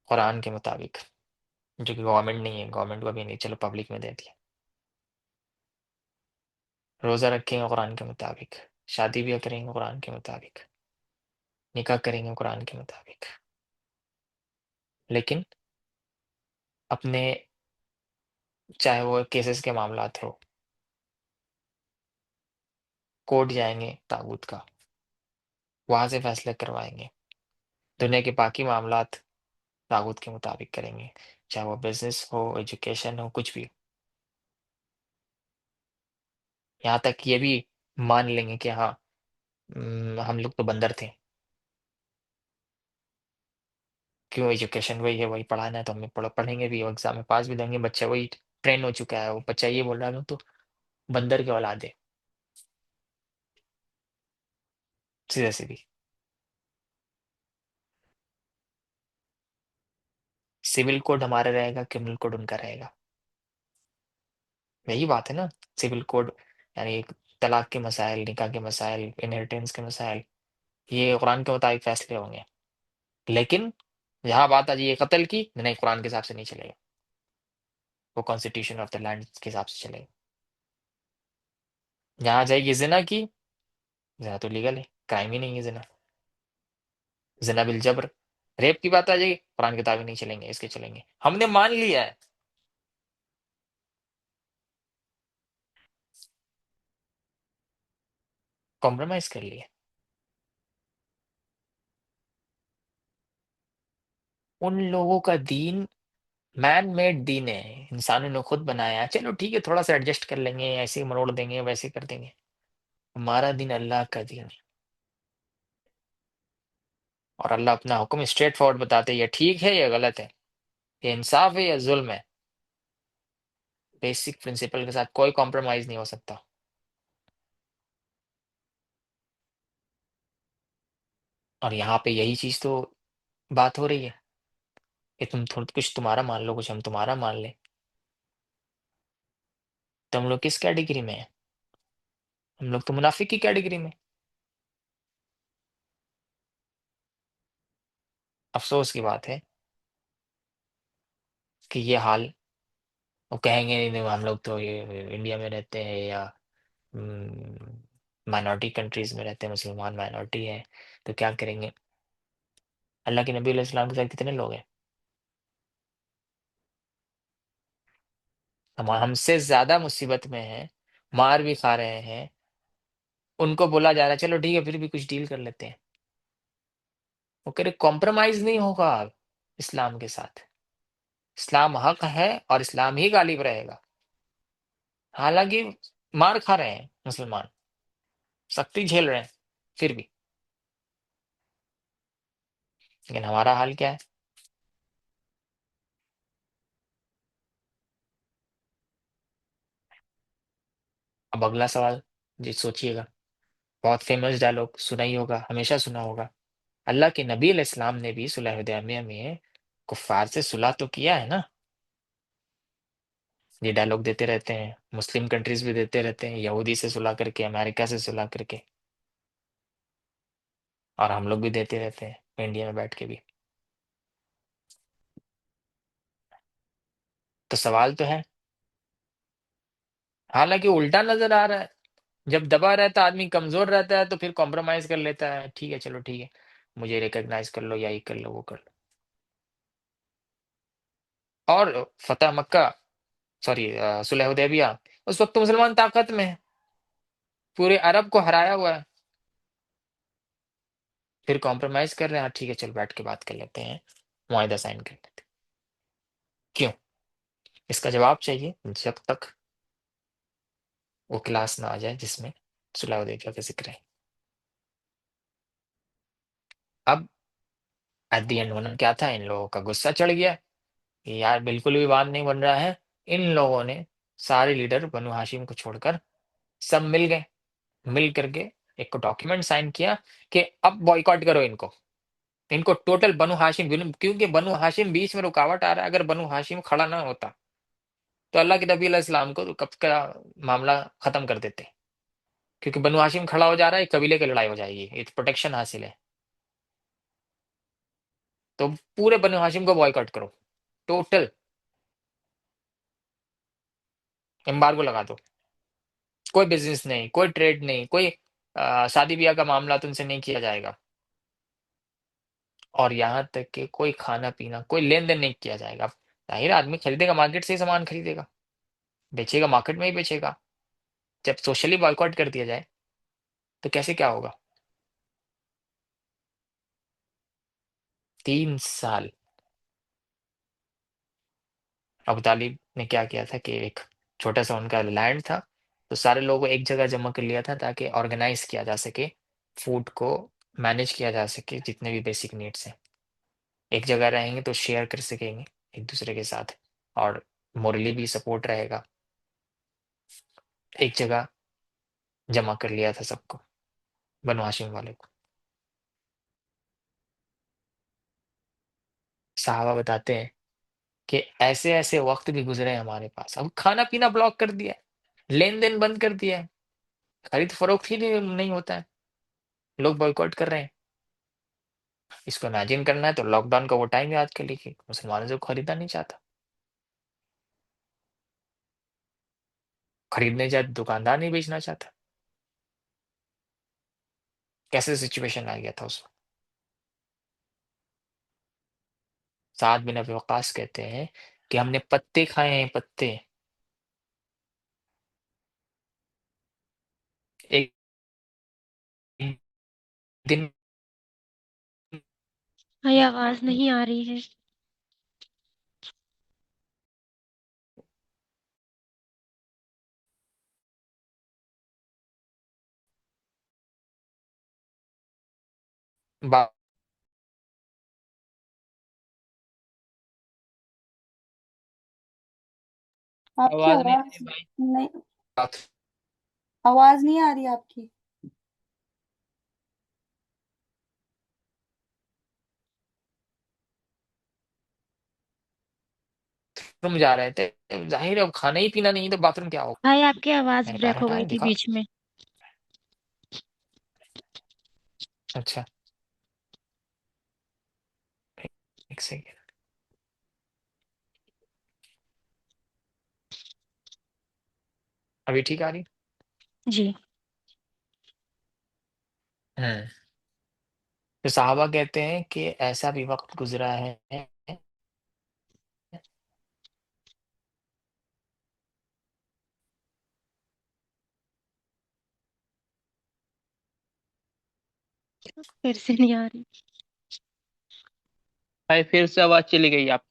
कुरान के मुताबिक, जो कि गवर्नमेंट नहीं है, गवर्नमेंट को भी नहीं, चलो पब्लिक में दे दिया। रोज़ा रखेंगे कुरान के मुताबिक, शादी भी करेंगे कुरान के मुताबिक, निकाह करेंगे कुरान के मुताबिक। लेकिन अपने चाहे वो केसेस के मामलात हो, कोर्ट जाएंगे ताबूत का, वहां से फैसले करवाएंगे। दुनिया के बाकी मामलात ताबूत के मुताबिक करेंगे, चाहे वो बिजनेस हो, एजुकेशन हो, कुछ भी हो। यहाँ तक ये भी मान लेंगे कि हाँ हम लोग तो बंदर थे, क्यों एजुकेशन वही है, वही पढ़ाना है तो हमें पढ़ेंगे भी, एग्जाम में पास भी देंगे। बच्चा वही ट्रेन हो चुका है, वो बच्चा ये बोल रहा है तो बंदर के औलाद है, सीधा सीधी। सिविल कोड हमारा रहेगा, क्रिमिनल कोड उनका रहेगा। यही बात है ना। सिविल कोड यानी तलाक के मसाइल, निकाह के मसाइल, इनहेरिटेंस के मसाइल, ये कुरान के मुताबिक फैसले होंगे। लेकिन यहाँ बात आ जाइए कत्ल की, नहीं कुरान के हिसाब से नहीं चलेगा, वो कॉन्स्टिट्यूशन ऑफ द लैंड के हिसाब से चलेगा। यहाँ आ जाएगी जिना की, जिना तो लीगल है, क्राइम ही नहीं है जिना, जिना बिल जबर। रेप की बात आ जाएगी, कुरान के मुताबिक नहीं चलेंगे, इसके चलेंगे। हमने मान लिया है, कॉम्प्रोमाइज कर लिया। उन लोगों का दीन मैन मेड दीन है, इंसानों ने खुद बनाया है। चलो ठीक है, थोड़ा सा एडजस्ट कर लेंगे, ऐसे ही मरोड़ देंगे, वैसे कर देंगे। हमारा दिन अल्लाह का दीन है, और अल्लाह अपना हुक्म स्ट्रेट फॉरवर्ड बताते हैं, ये ठीक है या गलत है, ये इंसाफ है या जुल्म है। बेसिक प्रिंसिपल के साथ कोई कॉम्प्रोमाइज नहीं हो सकता। और यहाँ पे यही चीज तो बात हो रही है कि तुम कुछ तुम्हारा मान लो, कुछ हम तुम्हारा मान ले। तो हम लोग किस कैटेगरी में है? हम लोग तो मुनाफिक की कैटेगरी में। अफसोस की बात है कि ये हाल, वो कहेंगे नहीं नहीं, हम लोग तो ये इंडिया में रहते हैं या माइनॉरिटी कंट्रीज में रहते हैं, मुसलमान माइनॉरिटी है, तो क्या करेंगे। अल्लाह के नबी अलैहि सलाम के साथ कितने लोग हैं? हम हमसे ज्यादा मुसीबत में हैं, मार भी खा रहे हैं, उनको बोला जा रहा है चलो ठीक है फिर भी कुछ डील कर लेते हैं। वो कह रहे कॉम्प्रोमाइज नहीं होगा इस्लाम के साथ, इस्लाम हक है और इस्लाम ही गालिब रहेगा। हालांकि मार खा रहे हैं मुसलमान, सख्ती झेल रहे हैं, फिर भी। लेकिन हमारा हाल क्या है? अब अगला सवाल जी सोचिएगा, बहुत फेमस डायलॉग सुना ही होगा, हमेशा सुना होगा। अल्लाह के नबी अलैहिस्सलाम ने भी सुलह हुदैबिया में कुफ्फार से सुलह तो किया है ना। ये डायलॉग देते रहते हैं, मुस्लिम कंट्रीज भी देते रहते हैं, यहूदी से सुलह करके, अमेरिका से सुलह करके, और हम लोग भी देते रहते हैं इंडिया में बैठ के भी। तो सवाल तो है, हालांकि उल्टा नजर आ रहा है। जब दबा रहता है आदमी, कमजोर रहता है, तो फिर कॉम्प्रोमाइज कर लेता है, ठीक है चलो ठीक है, मुझे रिकॉग्नाइज कर लो, या ये कर लो वो कर लो। और फतेह मक्का, सॉरी सुलह हुदैबिया, उस वक्त तो मुसलमान ताकत में है, पूरे अरब को हराया हुआ है, फिर कॉम्प्रोमाइज कर रहे हैं, हाँ ठीक है चलो बैठ के बात कर लेते हैं, मुआहिदा साइन कर लेते हैं। क्यों? इसका जवाब चाहिए जब तक वो क्लास ना आ जाए जिसमें सुलह हुदैबिया का जिक्र है। अब एट द एंड होना क्या था, इन लोगों का गुस्सा चढ़ गया कि यार बिल्कुल भी बात नहीं बन रहा है। इन लोगों ने, सारे लीडर बनु हाशिम को छोड़कर, सब मिल गए, मिल करके एक डॉक्यूमेंट साइन किया कि अब बॉयकॉट करो इनको, इनको टोटल बनु हाशिम, क्योंकि बनु हाशिम बीच में रुकावट आ रहा है। अगर बनु हाशिम खड़ा ना होता तो अल्लाह के नबी अलैहि सलाम को कब का मामला खत्म कर देते, क्योंकि बनु हाशिम खड़ा हो जा रहा है, कबीले की लड़ाई हो जाएगी, ये प्रोटेक्शन हासिल है। तो पूरे बनु हाशिम को बॉयकॉट करो, टोटल एम्बार्गो लगा दो, कोई बिजनेस नहीं, कोई ट्रेड नहीं, कोई शादी ब्याह का मामला तुमसे नहीं किया जाएगा, और यहाँ तक कि कोई खाना पीना, कोई लेन देन नहीं किया जाएगा। अब जाहिर है, आदमी खरीदेगा मार्केट से ही सामान खरीदेगा, बेचेगा मार्केट में ही बेचेगा। जब सोशली बॉयकॉट कर दिया जाए तो कैसे क्या होगा? 3 साल अबू तालिब ने क्या किया था कि एक छोटा सा उनका लैंड था, तो सारे लोगों को एक जगह जमा कर लिया था ताकि ऑर्गेनाइज किया जा सके, फूड को मैनेज किया जा सके, जितने भी बेसिक नीड्स हैं एक जगह रहेंगे तो शेयर कर सकेंगे एक दूसरे के साथ, और मोरली भी सपोर्ट रहेगा। एक जगह जमा कर लिया था सबको, बनु हाशिम वाले को। साहबा बताते हैं कि ऐसे ऐसे वक्त भी गुजरे हैं हमारे पास, अब खाना पीना ब्लॉक कर दिया है, लेन देन बंद कर दिया है, खरीद फरोख्त ही नहीं होता है, लोग बॉयकॉट कर रहे हैं। इसको इमेजिन करना है तो लॉकडाउन का वो टाइम याद कर लीजिए, मुसलमानों से खरीदा नहीं चाहता, खरीदने जाए तो दुकानदार नहीं बेचना चाहता। कैसे सिचुएशन आ गया था उस वक्त। साद बिन अबी वक्कास कहते हैं कि हमने पत्ते खाए हैं, पत्ते। एक दिन भाई आवाज नहीं आ रही है। बाद आपकी आवाज नहीं आ आवाज रही भाई। नहीं, आवाज नहीं आ रही आपकी। बाथरूम जा रहे थे, जाहिर है अब खाना ही पीना नहीं तो बाथरूम क्या होगा। भाई आपकी आवाज मैंने पैर ब्रेक हो हटाया, गई थी देखा, बीच में। अच्छा एक सेकेंड, अभी ठीक आ रही? जी। हम्म। तो साहबा कहते हैं कि ऐसा भी वक्त गुजरा है, फिर से नहीं आ रही। भाई फिर से आवाज चली गई आप।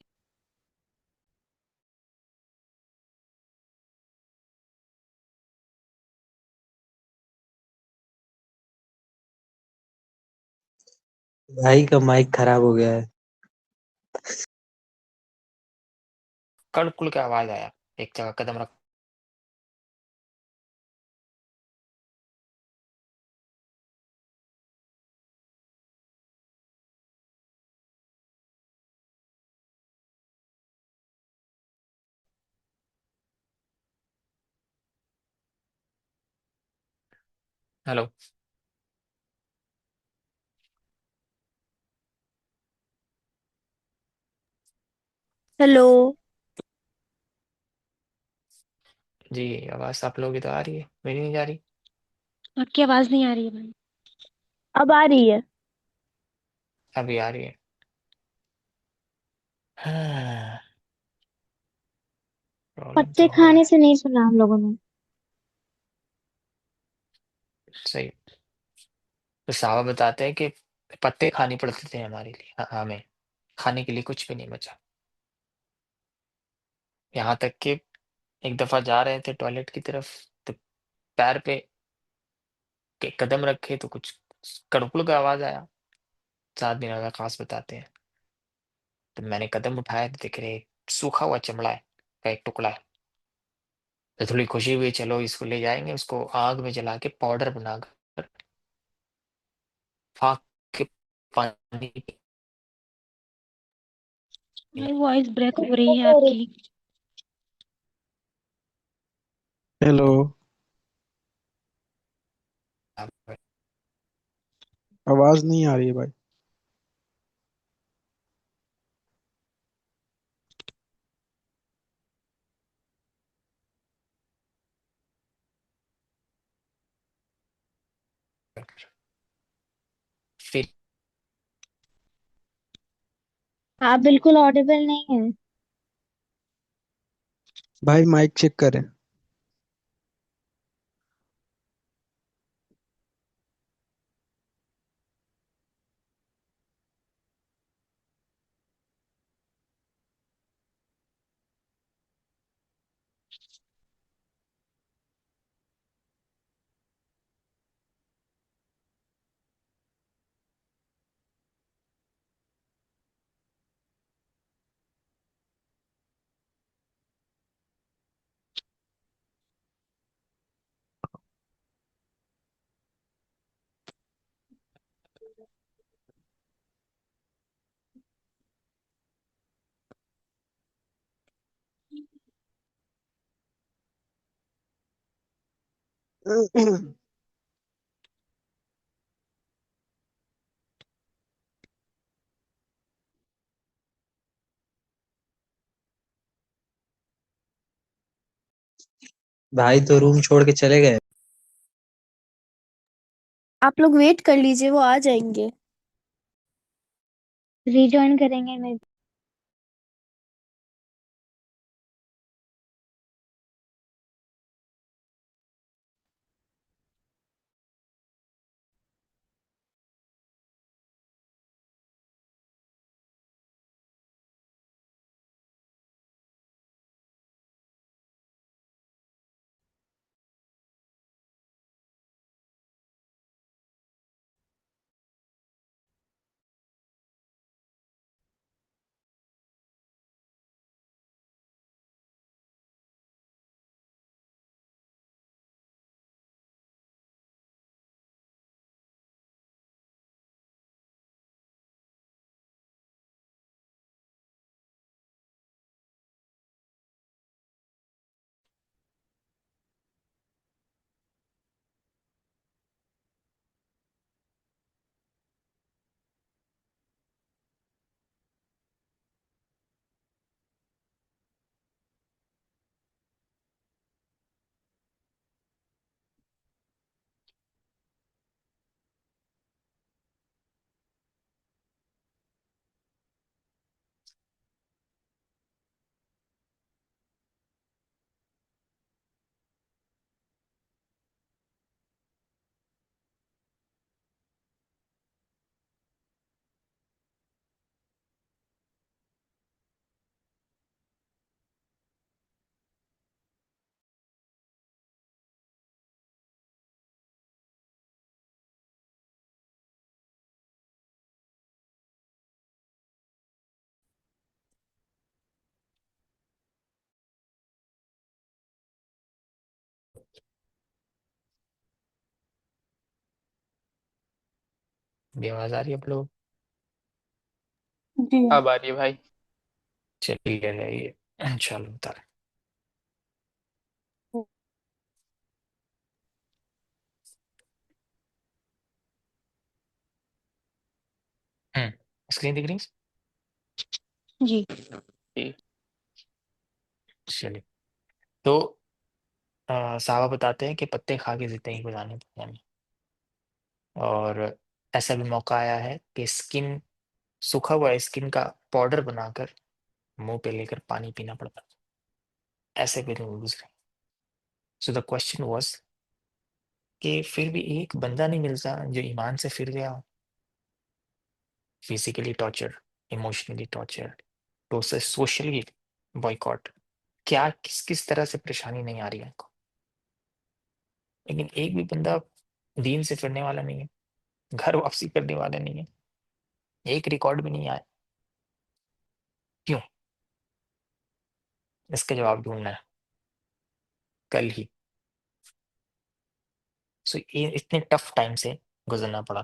भाई का माइक खराब हो गया है। कड़कुड़ के आवाज आया, एक जगह कदम रख हेलो। हेलो। जी, आवाज आप लोगों की तो आ रही है, मेरी नहीं जा रही। आपकी आवाज नहीं आ रही है भाई। अब आ रही है। अभी आ रही है। हाँ, प्रॉब्लम पत्ते तो है। खाने से नहीं सुना हम लोगों ने। सही। तो साहब बताते हैं कि पत्ते खाने पड़ते थे हमारे लिए, हमें खाने के लिए कुछ भी नहीं बचा। यहाँ तक कि एक दफा जा रहे थे टॉयलेट की तरफ, तो पैर पे के कदम रखे तो कुछ कड़कुड़ का आवाज आया। 7 दिन का खास बताते हैं। तो मैंने कदम उठाया तो दिख रहे सूखा हुआ चमड़ा है का एक टुकड़ा है। तो थोड़ी खुशी हुई, चलो इसको ले जाएंगे, उसको आग में जला के पाउडर बनाकर फाक के पानी भाई वॉइस ब्रेक हो रही है आपकी। हेलो। पिलाएंगे। आवाज नहीं आ रही है भाई। फिर आप बिल्कुल ऑडिबल नहीं है। भाई माइक चेक करें। भाई तो रूम छोड़ के चले गए। आप लोग वेट कर लीजिए, वो आ जाएंगे। रिजॉइन करेंगे मैं। भी आवाज आ रही है आप लोग? जी। अब आ रही है भाई। चलिए रहिए, चलो बता रहे। स्क्रीन दिख रही है? जी। चलिए, तो साहबा बताते हैं कि पत्ते खा के जिंदगी गुजारनी दुनिया में, और ऐसा भी मौका आया है कि स्किन, सूखा हुआ स्किन का पाउडर बनाकर मुंह पे लेकर पानी पीना पड़ता है। ऐसे भी लोग गुजरे। सो द क्वेश्चन वाज कि फिर भी एक बंदा नहीं मिलता जो ईमान से फिर गया हो। फिजिकली टॉर्चर, इमोशनली टॉर्चर, तो उसे सोशली बॉयकॉट, क्या किस किस तरह से परेशानी नहीं आ रही है उनको, लेकिन एक भी बंदा दीन से फिरने वाला नहीं है, घर वापसी करने वाला नहीं है, एक रिकॉर्ड भी नहीं आया। क्यों? इसका जवाब ढूंढना है कल ही। सो ये इतने टफ टाइम से गुजरना पड़ा।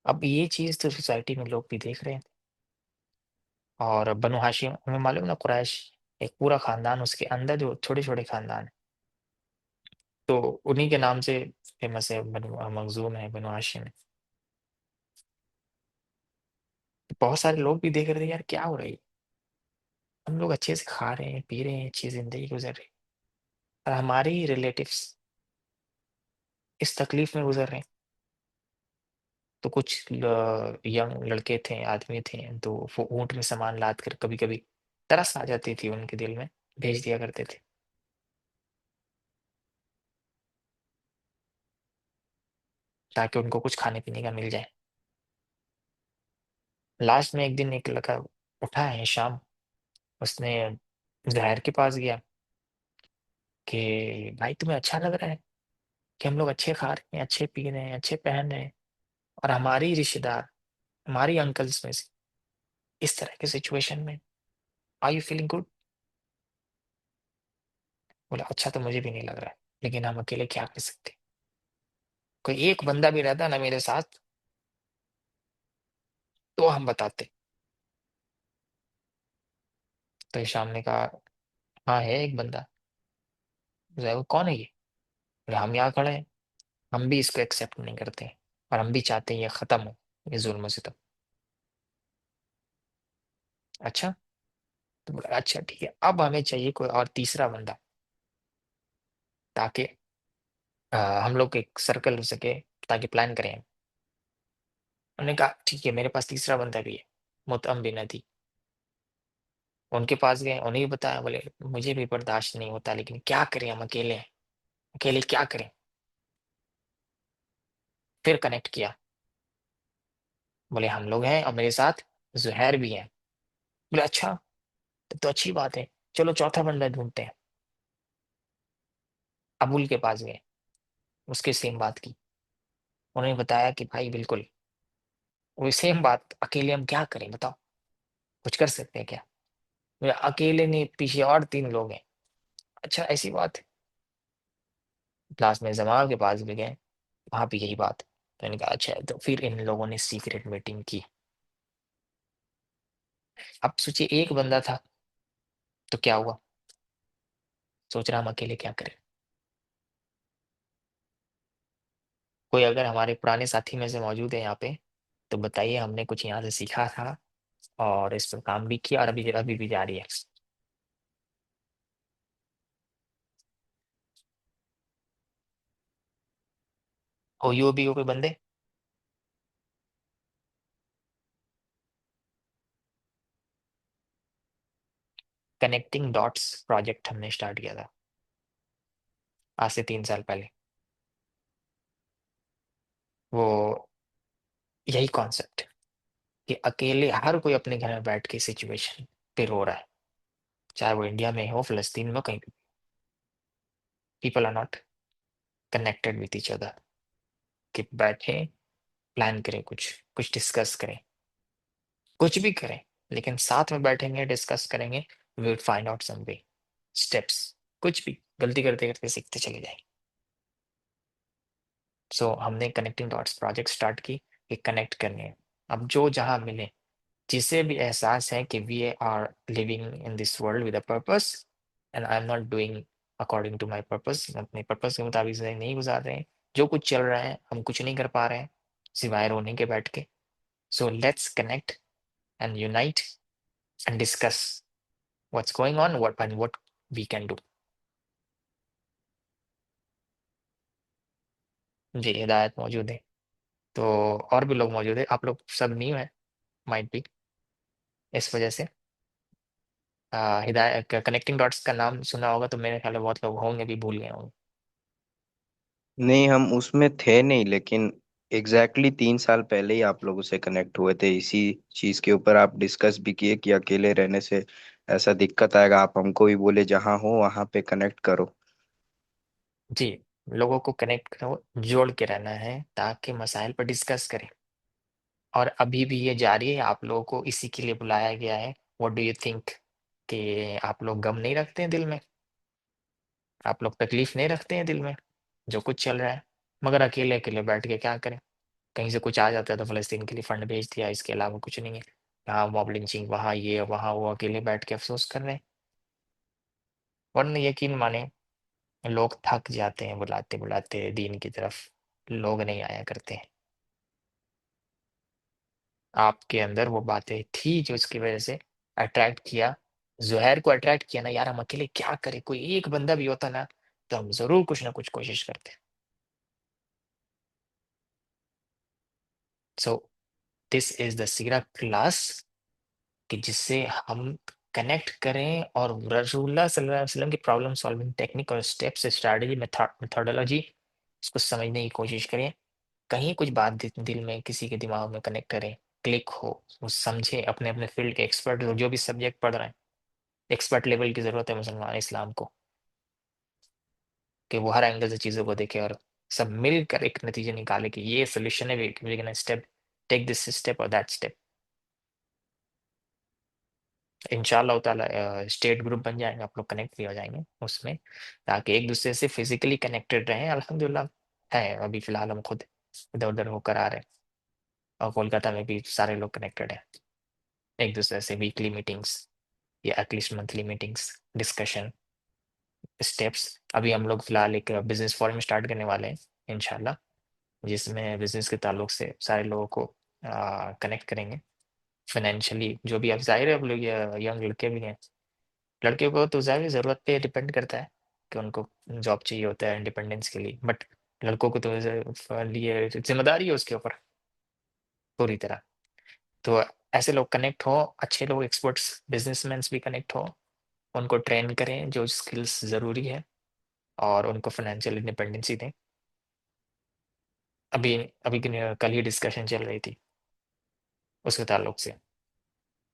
अब ये चीज तो सोसाइटी में लोग भी देख रहे हैं। और बनु हाशिम, हमें मालूम ना, कुरैश एक पूरा खानदान, उसके अंदर जो छोटे छोटे खानदान है, तो उन्हीं के नाम से फेमस है, बनु मखजूम है, बनु हाशिम है। तो बहुत सारे लोग भी देख रहे थे, यार क्या हो रही है, हम लोग अच्छे से खा रहे हैं, पी रहे हैं, अच्छी जिंदगी गुजर रही है, और हमारे ही रिलेटिव्स इस तकलीफ में गुजर रहे हैं। तो कुछ यंग लड़के थे, आदमी थे, तो वो ऊँट में सामान लाद कर, कभी कभी तरस आ जाती थी उनके दिल में, भेज दिया करते थे, ताकि उनको कुछ खाने पीने का मिल जाए। लास्ट में एक दिन एक लड़का उठा है शाम, उसने ज़ाहिर के पास गया कि भाई तुम्हें अच्छा लग रहा है कि हम लोग अच्छे खा रहे हैं, अच्छे पी रहे हैं, अच्छे पहन रहे हैं, और हमारी रिश्तेदार, हमारी अंकल्स में से इस तरह के सिचुएशन में, आर यू फीलिंग गुड? बोला अच्छा तो मुझे भी नहीं लग रहा है, लेकिन हम अकेले क्या कर सकते, कोई एक बंदा भी रहता ना मेरे साथ तो हम बताते। तो हिशाम ने कहा हाँ है एक बंदा। वो कौन है ये? बोले हम यहाँ खड़े हैं, हम भी इसको एक्सेप्ट नहीं करते, और हम भी चाहते हैं ये खत्म हो, ये जुल्म सितम। अच्छा, तो बोला अच्छा ठीक है, अब हमें चाहिए कोई और तीसरा बंदा, ताकि हम लोग एक सर्कल हो सके, ताकि प्लान करें। उन्होंने कहा ठीक है, मेरे पास तीसरा बंदा भी है, मुतअम बिन अदी। उनके पास गए, उन्हें भी बताया, बोले मुझे भी बर्दाश्त नहीं होता, लेकिन क्या करें, हम अकेले हैं, अकेले क्या करें। फिर कनेक्ट किया, बोले हम लोग हैं और मेरे साथ जुहैर भी है। बोले अच्छा, तब तो अच्छी बात है, चलो चौथा बंदा ढूंढते हैं। अबुल के पास गए, उसके सेम बात की, उन्होंने बताया कि भाई बिल्कुल वही सेम बात, अकेले हम क्या करें बताओ, कुछ कर सकते हैं क्या? बोले, अकेले नहीं, पीछे और तीन लोग हैं। अच्छा ऐसी बात है। लास्ट में जमाल के पास भी गए, वहां भी यही बात। तो मैंने कहा अच्छा है, तो फिर इन लोगों ने सीक्रेट मीटिंग की। अब सोचिए एक बंदा था, तो क्या हुआ, सोच रहा हम अकेले क्या करें। कोई अगर हमारे पुराने साथी में से मौजूद है यहाँ पे, तो बताइए, हमने कुछ यहाँ से सीखा था और इस पर काम भी किया, और अभी अभी भी जारी है। OUBO पे बंदे, कनेक्टिंग डॉट्स प्रोजेक्ट हमने स्टार्ट किया था आज से 3 साल पहले। वो यही कॉन्सेप्ट कि अकेले हर कोई अपने घर में बैठ के सिचुएशन पे रो रहा है, चाहे वो इंडिया में हो, फिलिस्तीन में, कहीं भी, people are not connected with each other, कि बैठे प्लान करें, कुछ कुछ डिस्कस करें, कुछ भी करें, लेकिन साथ में बैठेंगे, डिस्कस करेंगे, we will find out some way, steps, कुछ भी गलती करते करते सीखते चले जाएंगे। सो हमने कनेक्टिंग डॉट्स प्रोजेक्ट स्टार्ट की कि कनेक्ट करने हैं। अब जो जहाँ मिले, जिसे भी एहसास है कि we are living in this world with a purpose, and I am not doing according to my purpose, हम अपने पर्पस के मुताबिक जिंदगी नहीं गुजार रहे हैं, जो कुछ चल रहा है हम कुछ नहीं कर पा रहे हैं सिवाय रोने के बैठ के। So let's connect and unite and discuss what's going on, what we can do. जी, हिदायत मौजूद है, तो और भी लोग मौजूद है, आप लोग सब न्यू है, माइट बी, इस वजह से हिदायत कनेक्टिंग डॉट्स का नाम सुना होगा, तो मेरे ख्याल में बहुत लोग होंगे भी भूल गए होंगे। नहीं, हम उसमें थे नहीं, लेकिन एग्जैक्टली 3 साल पहले ही आप लोगों से कनेक्ट हुए थे। इसी चीज के ऊपर आप डिस्कस भी किए कि अकेले रहने से ऐसा दिक्कत आएगा। आप हमको भी बोले जहाँ हो वहाँ पे कनेक्ट करो। जी, लोगों को कनेक्ट करो, जोड़ के रहना है ताकि मसाइल पर डिस्कस करें, और अभी भी ये जारी है, आप लोगों को इसी के लिए बुलाया गया है। व्हाट डू यू थिंक, कि आप लोग गम नहीं रखते हैं दिल में, आप लोग तकलीफ नहीं रखते हैं दिल में जो कुछ चल रहा है, मगर अकेले अकेले बैठ के क्या करें, कहीं से कुछ आ जाता है तो फ़लस्तीन के लिए फंड भेज दिया, इसके अलावा कुछ नहीं है। यहाँ मॉब लिंचिंग, वहाँ ये, वहाँ वो, अकेले बैठ के अफ़सोस कर रहे हैं। वरना यकीन मानें, लोग थक जाते हैं बुलाते-बुलाते दीन की तरफ, लोग नहीं आया करते हैं। आपके अंदर वो बातें थी जो इसकी वजह से अट्रैक्ट किया, ज़ुहैर को अट्रैक्ट किया ना, यार हम अकेले क्या करें, कोई एक बंदा भी होता ना, तो हम ज़रूर कुछ ना कुछ कोशिश करते। So this is the Sira class, कि जिससे हम कनेक्ट करें और रसूलुल्लाह सल्लल्लाहु अलैहि वसल्लम की प्रॉब्लम सॉल्विंग टेक्निक और स्टेप्स, स्ट्रैटेजी, मेथोडोलॉजी, इसको समझने की कोशिश करें। कहीं कुछ बात दिल में किसी के दिमाग में कनेक्ट करें, क्लिक हो, वो समझे, अपने अपने फील्ड के एक्सपर्ट जो भी सब्जेक्ट पढ़ रहे हैं, एक्सपर्ट लेवल की ज़रूरत है मुसलमान इस्लाम को, कि वो हर एंगल से चीज़ों को देखे और सब मिलकर एक नतीजे निकाले कि ये सोल्यूशन है, we can step, take this step और दैट स्टेप। इंशाल्लाह ताला स्टेट ग्रुप बन जाएंगे, आप लोग कनेक्ट भी हो जाएंगे उसमें, ताकि एक दूसरे से फिजिकली कनेक्टेड रहें। अल्हम्दुलिल्लाह है, अभी फिलहाल हम खुद इधर उधर होकर आ रहे हैं, और कोलकाता में भी सारे लोग कनेक्टेड हैं एक दूसरे से, वीकली मीटिंग्स या at least monthly meetings, discussion, steps. अभी हम लोग फिलहाल एक बिजनेस फोरम स्टार्ट करने वाले हैं इंशाल्लाह, जिसमें बिजनेस के ताल्लुक से सारे लोगों को कनेक्ट करेंगे फाइनेंशियली। जो भी, अब जाहिर है अब लोग यंग लड़के भी हैं, लड़के को तो ज़ाहिर ज़रूरत पे डिपेंड करता है कि उनको जॉब चाहिए होता है इंडिपेंडेंस के लिए, बट लड़कों को तो लिए जिम्मेदारी है उसके ऊपर पूरी तरह। तो ऐसे लोग कनेक्ट हो, अच्छे लोग, एक्सपर्ट्स, बिजनेसमैन भी कनेक्ट हो, उनको ट्रेन करें जो स्किल्स ज़रूरी है, और उनको फाइनेंशियल इंडिपेंडेंसी दें। अभी अभी कल ही डिस्कशन चल रही थी उसके ताल्लुक से,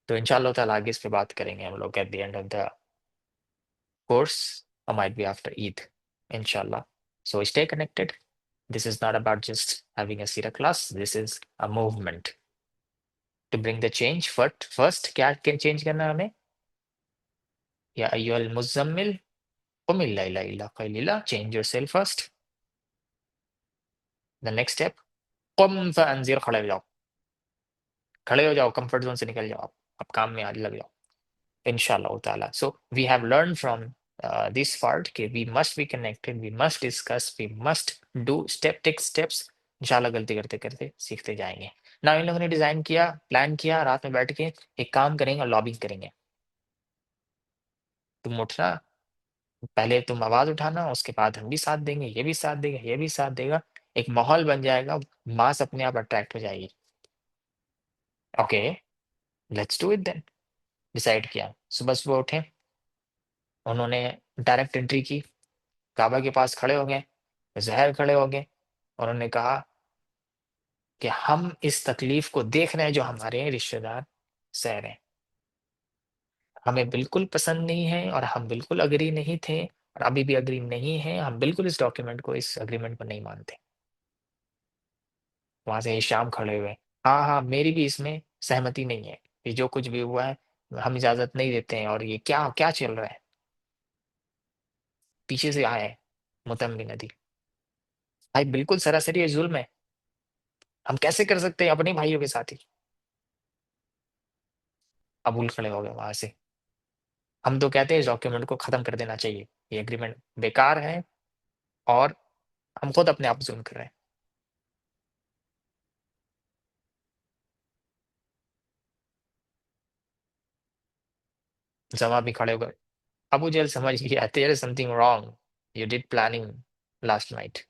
तो इंशाल्लाह ताला आगे इस पे बात करेंगे हम लोग at the end of the course, or might be after Eid, inshallah. So stay connected. This is not about just having a Sira class. This is a movement to bring the change. First क्या change करना है हमें? या अय्युहल मुज़म्मिल कुमिल लैला इल्ला क़लीला, change yourself first. The next step, कुम फ़अंज़िर, खड़े हो जाओ, कंफर्ट जोन से निकल जाओ, अब काम में आज लग जाओ, इंशाल्लाह ताला। So we have learned from this part कि we must be connected, we must discuss, we must do take steps। इंशाल्लाह गलती करते करते सीखते जाएंगे ना। इन लोगों ने डिजाइन किया, प्लान किया, रात में बैठ के एक काम करेंगे और लॉबिंग करेंगे। तुम उठना, पहले तुम आवाज उठाना, उसके बाद हम भी साथ देंगे, ये भी साथ देगा, ये भी साथ देगा, एक माहौल बन जाएगा, मास अपने आप अट्रैक्ट हो जाएगी। Okay, let's do it then. Decide किया, सुबह सुबह उठे, उन्होंने डायरेक्ट एंट्री की, काबा के पास खड़े हो गए, ज़हर खड़े हो गए, उन्होंने कहा कि हम इस तकलीफ को देख रहे हैं जो हमारे रिश्तेदार सह रहे हैं, हमें बिल्कुल पसंद नहीं है, और हम बिल्कुल अग्री नहीं थे, और अभी भी अग्री नहीं है, हम बिल्कुल इस डॉक्यूमेंट को, इस अग्रीमेंट को नहीं मानते। वहां से हिशाम खड़े हुए, हाँ हाँ मेरी भी इसमें सहमति नहीं है, ये जो कुछ भी हुआ है हम इजाजत नहीं देते हैं, और ये क्या क्या चल रहा है। पीछे से आए मुतम्मी नदी, भाई बिल्कुल सरासरी ये जुल्म है, हम कैसे कर सकते हैं अपने भाइयों के साथ ही। अबूल खड़े हो गए वहां से, हम तो कहते हैं इस डॉक्यूमेंट को खत्म कर देना चाहिए, ये एग्रीमेंट बेकार है, और हम खुद अपने आप जुल्म कर रहे हैं। जमा भी खड़े हो गए। अबू जहल समझ गया there is something wrong, you did planning last night.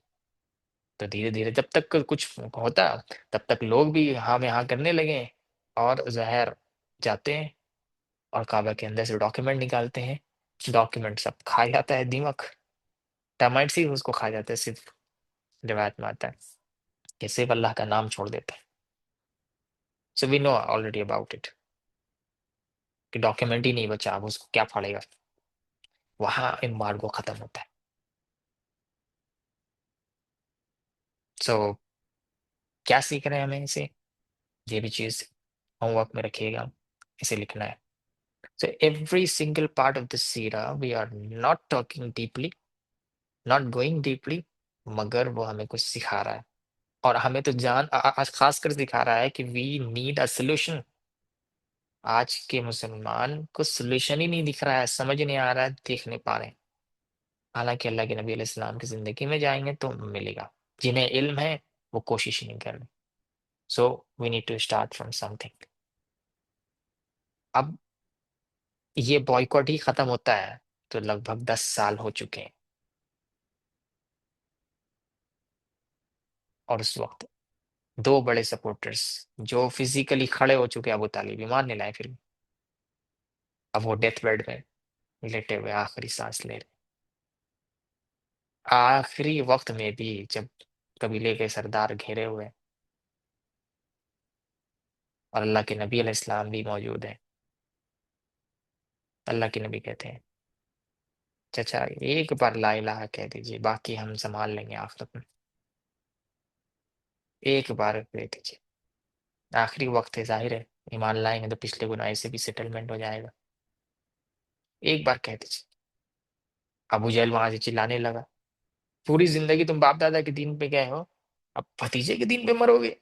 तो धीरे धीरे जब तक कुछ होता, तब तक लोग भी हाँ में हाँ करने लगे, और जहर जाते हैं और काबा के अंदर से डॉक्यूमेंट निकालते हैं। डॉक्यूमेंट सब खा जाता है दीमक, टर्माइट्स ही उसको खा जाता है सिर्फ। रिवायत में आता है कि सिर्फ अल्लाह का नाम छोड़ देता है। So we know already about it कि डॉक्यूमेंट ही नहीं बचा, अब उसको क्या फाड़ेगा। वहां एम्बार्गो खत्म होता है। सो क्या सीख रहे हैं हमें इसे, ये भी चीज होमवर्क में रखिएगा, इसे लिखना है। So every single part of this series we are not talking deeply, not going deeply, मगर वो हमें कुछ सिखा रहा है। और हमें तो आज खासकर सिखा रहा है कि वी नीड अ सोल्यूशन। आज के मुसलमान को सोल्यूशन ही नहीं दिख रहा है, समझ नहीं आ रहा है, देख नहीं पा रहे हैं। हालांकि अल्लाह के नबी अलैहि सलाम की जिंदगी में जाएंगे तो मिलेगा। जिन्हें इल्म है वो कोशिश ही नहीं कर रहे। So we need to start from something. अब ये बॉयकॉट ही खत्म होता है तो लगभग 10 साल हो चुके हैं। और उस वक्त दो बड़े सपोर्टर्स जो फिजिकली खड़े हो चुके हैं, अबू तालिब ईमान नहीं लाए फिर भी। अब वो डेथ बेड में लेटे हुए आखिरी सांस ले रहे। आखिरी वक्त में भी जब कबीले के सरदार घेरे हुए हैं और अल्लाह के नबी अलैहिस्सलाम भी मौजूद है, अल्लाह के नबी कहते हैं चाचा एक बार ला इलाहा कह दीजिए, बाकी हम संभाल लेंगे आखिरत में। एक बार कह दीजिए, आखिरी वक्त है, जाहिर है ईमान लाएंगे तो पिछले गुनाह से भी सेटलमेंट हो जाएगा। एक बार कह दीजिए। अबू जहल वहां से चिल्लाने लगा, पूरी जिंदगी तुम बाप दादा के दीन पे गए हो, अब भतीजे के दीन पे मरोगे।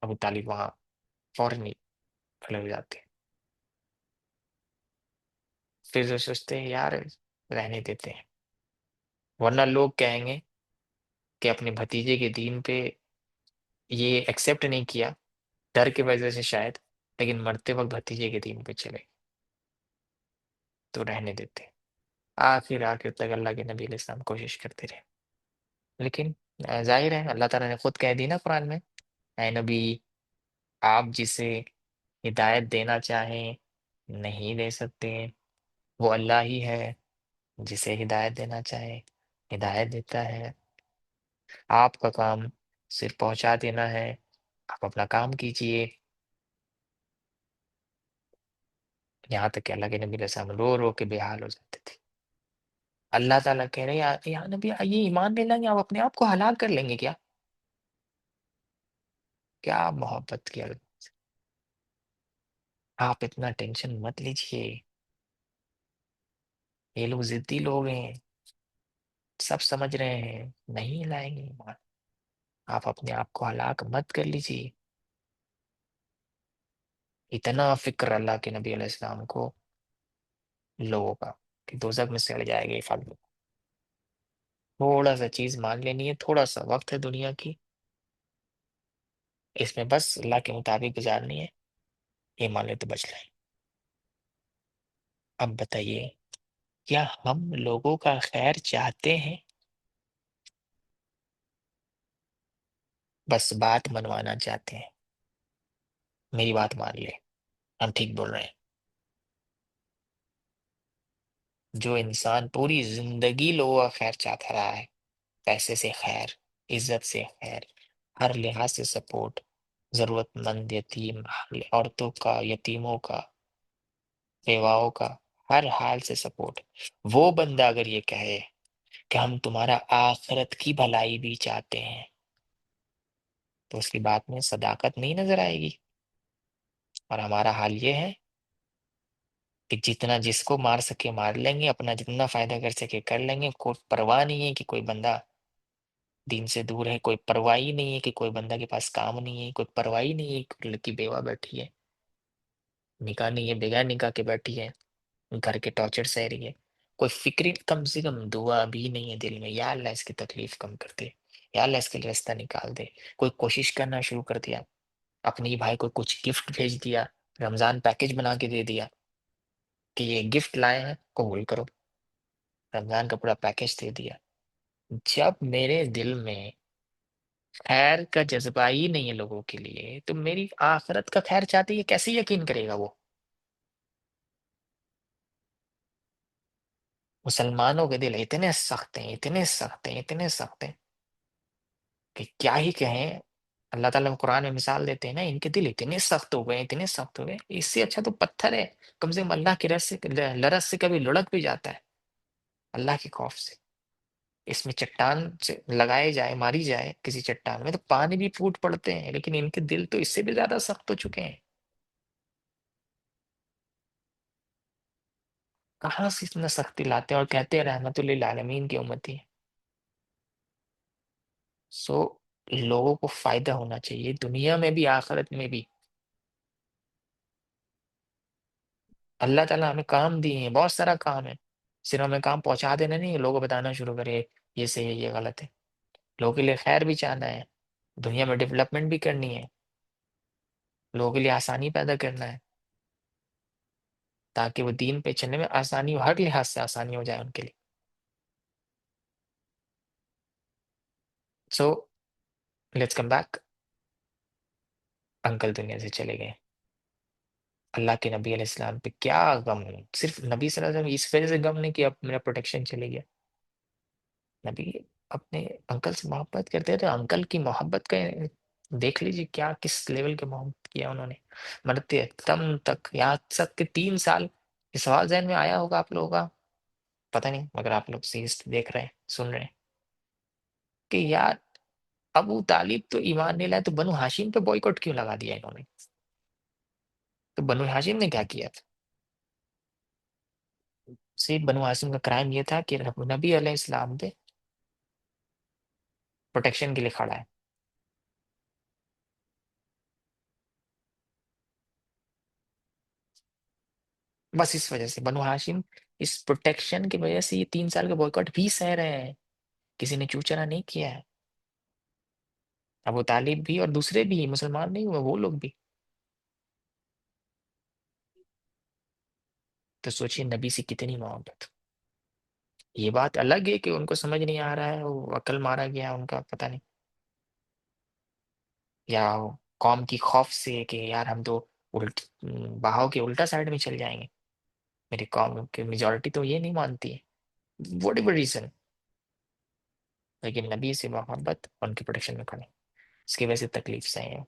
अबू तालिब वहां फौरन ही खड़े हो जाते हैं। फिर जो सोचते हैं यार रहने देते हैं, वरना लोग कहेंगे कि अपने भतीजे के दीन पे ये एक्सेप्ट नहीं किया, डर की वजह से शायद, लेकिन मरते वक्त भतीजे के दीन पे चले, तो रहने देते हैं। आखिर आखिर तक अल्लाह के नबी अलैहिस्सलाम कोशिश करते रहे। लेकिन जाहिर है अल्लाह ताला ने खुद कह दी ना कुरान में, ऐ नबी आप जिसे हिदायत देना चाहें नहीं दे सकते, वो अल्लाह ही है जिसे हिदायत देना चाहे हिदायत देता है। आपका काम सिर्फ पहुंचा देना है, आप अपना काम कीजिए। यहाँ तक कि अल्लाह के नबी अलैहिस्सलाम रो रो के बेहाल हो जाते थे। अल्लाह ताला कह रहे हैं या नबी ये ईमान ले लेंगे, आप अपने आप को हलाक कर लेंगे क्या? क्या मोहब्बत की आप इतना टेंशन मत लीजिए, ये लोग जिद्दी लोग हैं, सब समझ रहे हैं, नहीं लाएंगे ईमान। आप अपने आप को हलाक मत कर लीजिए। इतना फिक्र अल्लाह के नबी अलैहिस्सलाम को लोगों का कि दोजख में सड़ जाएगा ये फालतू। थोड़ा सा चीज मान लेनी है, थोड़ा सा वक्त है दुनिया की, इसमें बस अल्लाह के मुताबिक गुजारनी है, ये मान ले तो बच लें। अब बताइए, क्या हम लोगों का खैर चाहते हैं? बस बात मनवाना चाहते हैं, मेरी बात मान ले, हम ठीक बोल रहे हैं। जो इंसान पूरी जिंदगी लोगों का खैर चाहता रहा है, पैसे से खैर, इज्जत से खैर, हर लिहाज से सपोर्ट, जरूरतमंद यतीम, औरतों का, यतीमों का, बेवाओं का, हर हाल से सपोर्ट, वो बंदा अगर ये कहे कि हम तुम्हारा आखिरत की भलाई भी चाहते हैं, तो उसकी बात में सदाकत नहीं नजर आएगी। और हमारा हाल ये है कि जितना जिसको मार सके मार लेंगे, अपना जितना फायदा कर सके कर लेंगे, कोई परवाह नहीं है कि कोई बंदा दीन से दूर है, कोई परवाह ही नहीं है कि कोई बंदा के पास काम नहीं है, कोई परवाह ही नहीं है कि लड़की बेवा बैठी है, निकाह नहीं है, बगैर निकाह के बैठी है, घर के टॉर्चर सह रही है। कोई फिक्र, कम से कम दुआ भी नहीं है दिल में, या अल्लाह इसकी तकलीफ कम कर दे, या अल्लाह इसके लिए रास्ता निकाल दे। कोई कोशिश करना शुरू कर दिया, अपने ही भाई को कुछ गिफ्ट भेज दिया, रमजान पैकेज बना के दे दिया कि ये गिफ्ट लाए हैं, कबूल करो। रमजान का पूरा पैकेज दे दिया। जब मेरे दिल में खैर का जज्बा ही नहीं है लोगों के लिए, तो मेरी आखिरत का खैर चाहते ये कैसे यकीन करेगा वो? मुसलमानों के दिल इतने सख्त हैं, इतने सख्त हैं, इतने सख्त हैं कि क्या ही कहें। अल्लाह ताला कुरान में मिसाल देते हैं ना, इनके दिल इतने सख्त हो गए, इतने सख्त हो गए। इससे अच्छा तो पत्थर है, कम से कम अल्लाह की रस से लरस से कभी लुढ़क भी जाता है, अल्लाह के खौफ से। इसमें चट्टान से लगाए जाए, मारी जाए किसी चट्टान में, तो पानी भी फूट पड़ते हैं, लेकिन इनके दिल तो इससे भी ज्यादा सख्त हो चुके हैं। कहाँ से इतना सख्ती लाते हैं और कहते हैं रहमतुल्लिल आलमीन की उम्मती है। सो लोगों को फायदा होना चाहिए दुनिया में भी आखिरत में भी। अल्लाह ताला हमें काम दिए हैं, बहुत सारा काम है। सिर्फ हमें काम पहुंचा देना नहीं है, लोगों को बताना शुरू करे ये सही है ये गलत है। लोगों के लिए खैर भी चाहना है, दुनिया में डेवलपमेंट भी करनी है, लोगों के लिए आसानी पैदा करना है, ताकि वो दीन पे चलने में आसानी हो, हर लिहाज से आसानी हो जाए उनके लिए। So let's come back. Uncle दुनिया से चले गए, अल्लाह के नबी अलैहिस्सलाम पे क्या गम। सिर्फ नबी सल्लल्लाहु अलैहि वसल्लम इस वजह से गम नहीं कि अब मेरा प्रोटेक्शन चले गया। नबी अपने अंकल से मोहब्बत करते थे, अंकल की मोहब्बत का देख लीजिए क्या किस लेवल की मोहब्बत किया उन्होंने। मरते दम तक, यहाँ तक कि 3 साल। ये सवाल जहन में आया होगा आप लोगों का, पता नहीं, मगर आप लोग सही से देख रहे हैं, सुन रहे हैं कि यार अबू तालिब तो ईमान नहीं लाए, तो बनु हाशिम पे बॉयकॉट क्यों लगा दिया इन्होंने? तो बनु हाशिम ने क्या किया था? सिर्फ बनु हाशिम का क्राइम ये था कि नबी अलैहिस्सलाम पे प्रोटेक्शन के लिए खड़ा है। बस इस वजह से बनु हाशिम, इस प्रोटेक्शन की वजह से ये 3 साल का बॉयकॉट भी सह रहे हैं, किसी ने चूचना नहीं किया है। अबू तालिब भी और दूसरे भी मुसलमान नहीं हुए वो लोग भी। तो सोचिए नबी से कितनी मोहब्बत। ये बात अलग है कि उनको समझ नहीं आ रहा है, वो अकल मारा गया उनका, पता नहीं, या वो कौम की खौफ से कि यार हम तो उल्ट बहाव के उल्टा साइड में चल जाएंगे, मेरी कौम की मेजोरिटी तो ये नहीं मानती है, वट एवर रीजन। लेकिन नबी से मोहब्बत और उनके प्रोटेक्शन में खड़े, इसकी वजह से तकलीफ सही है।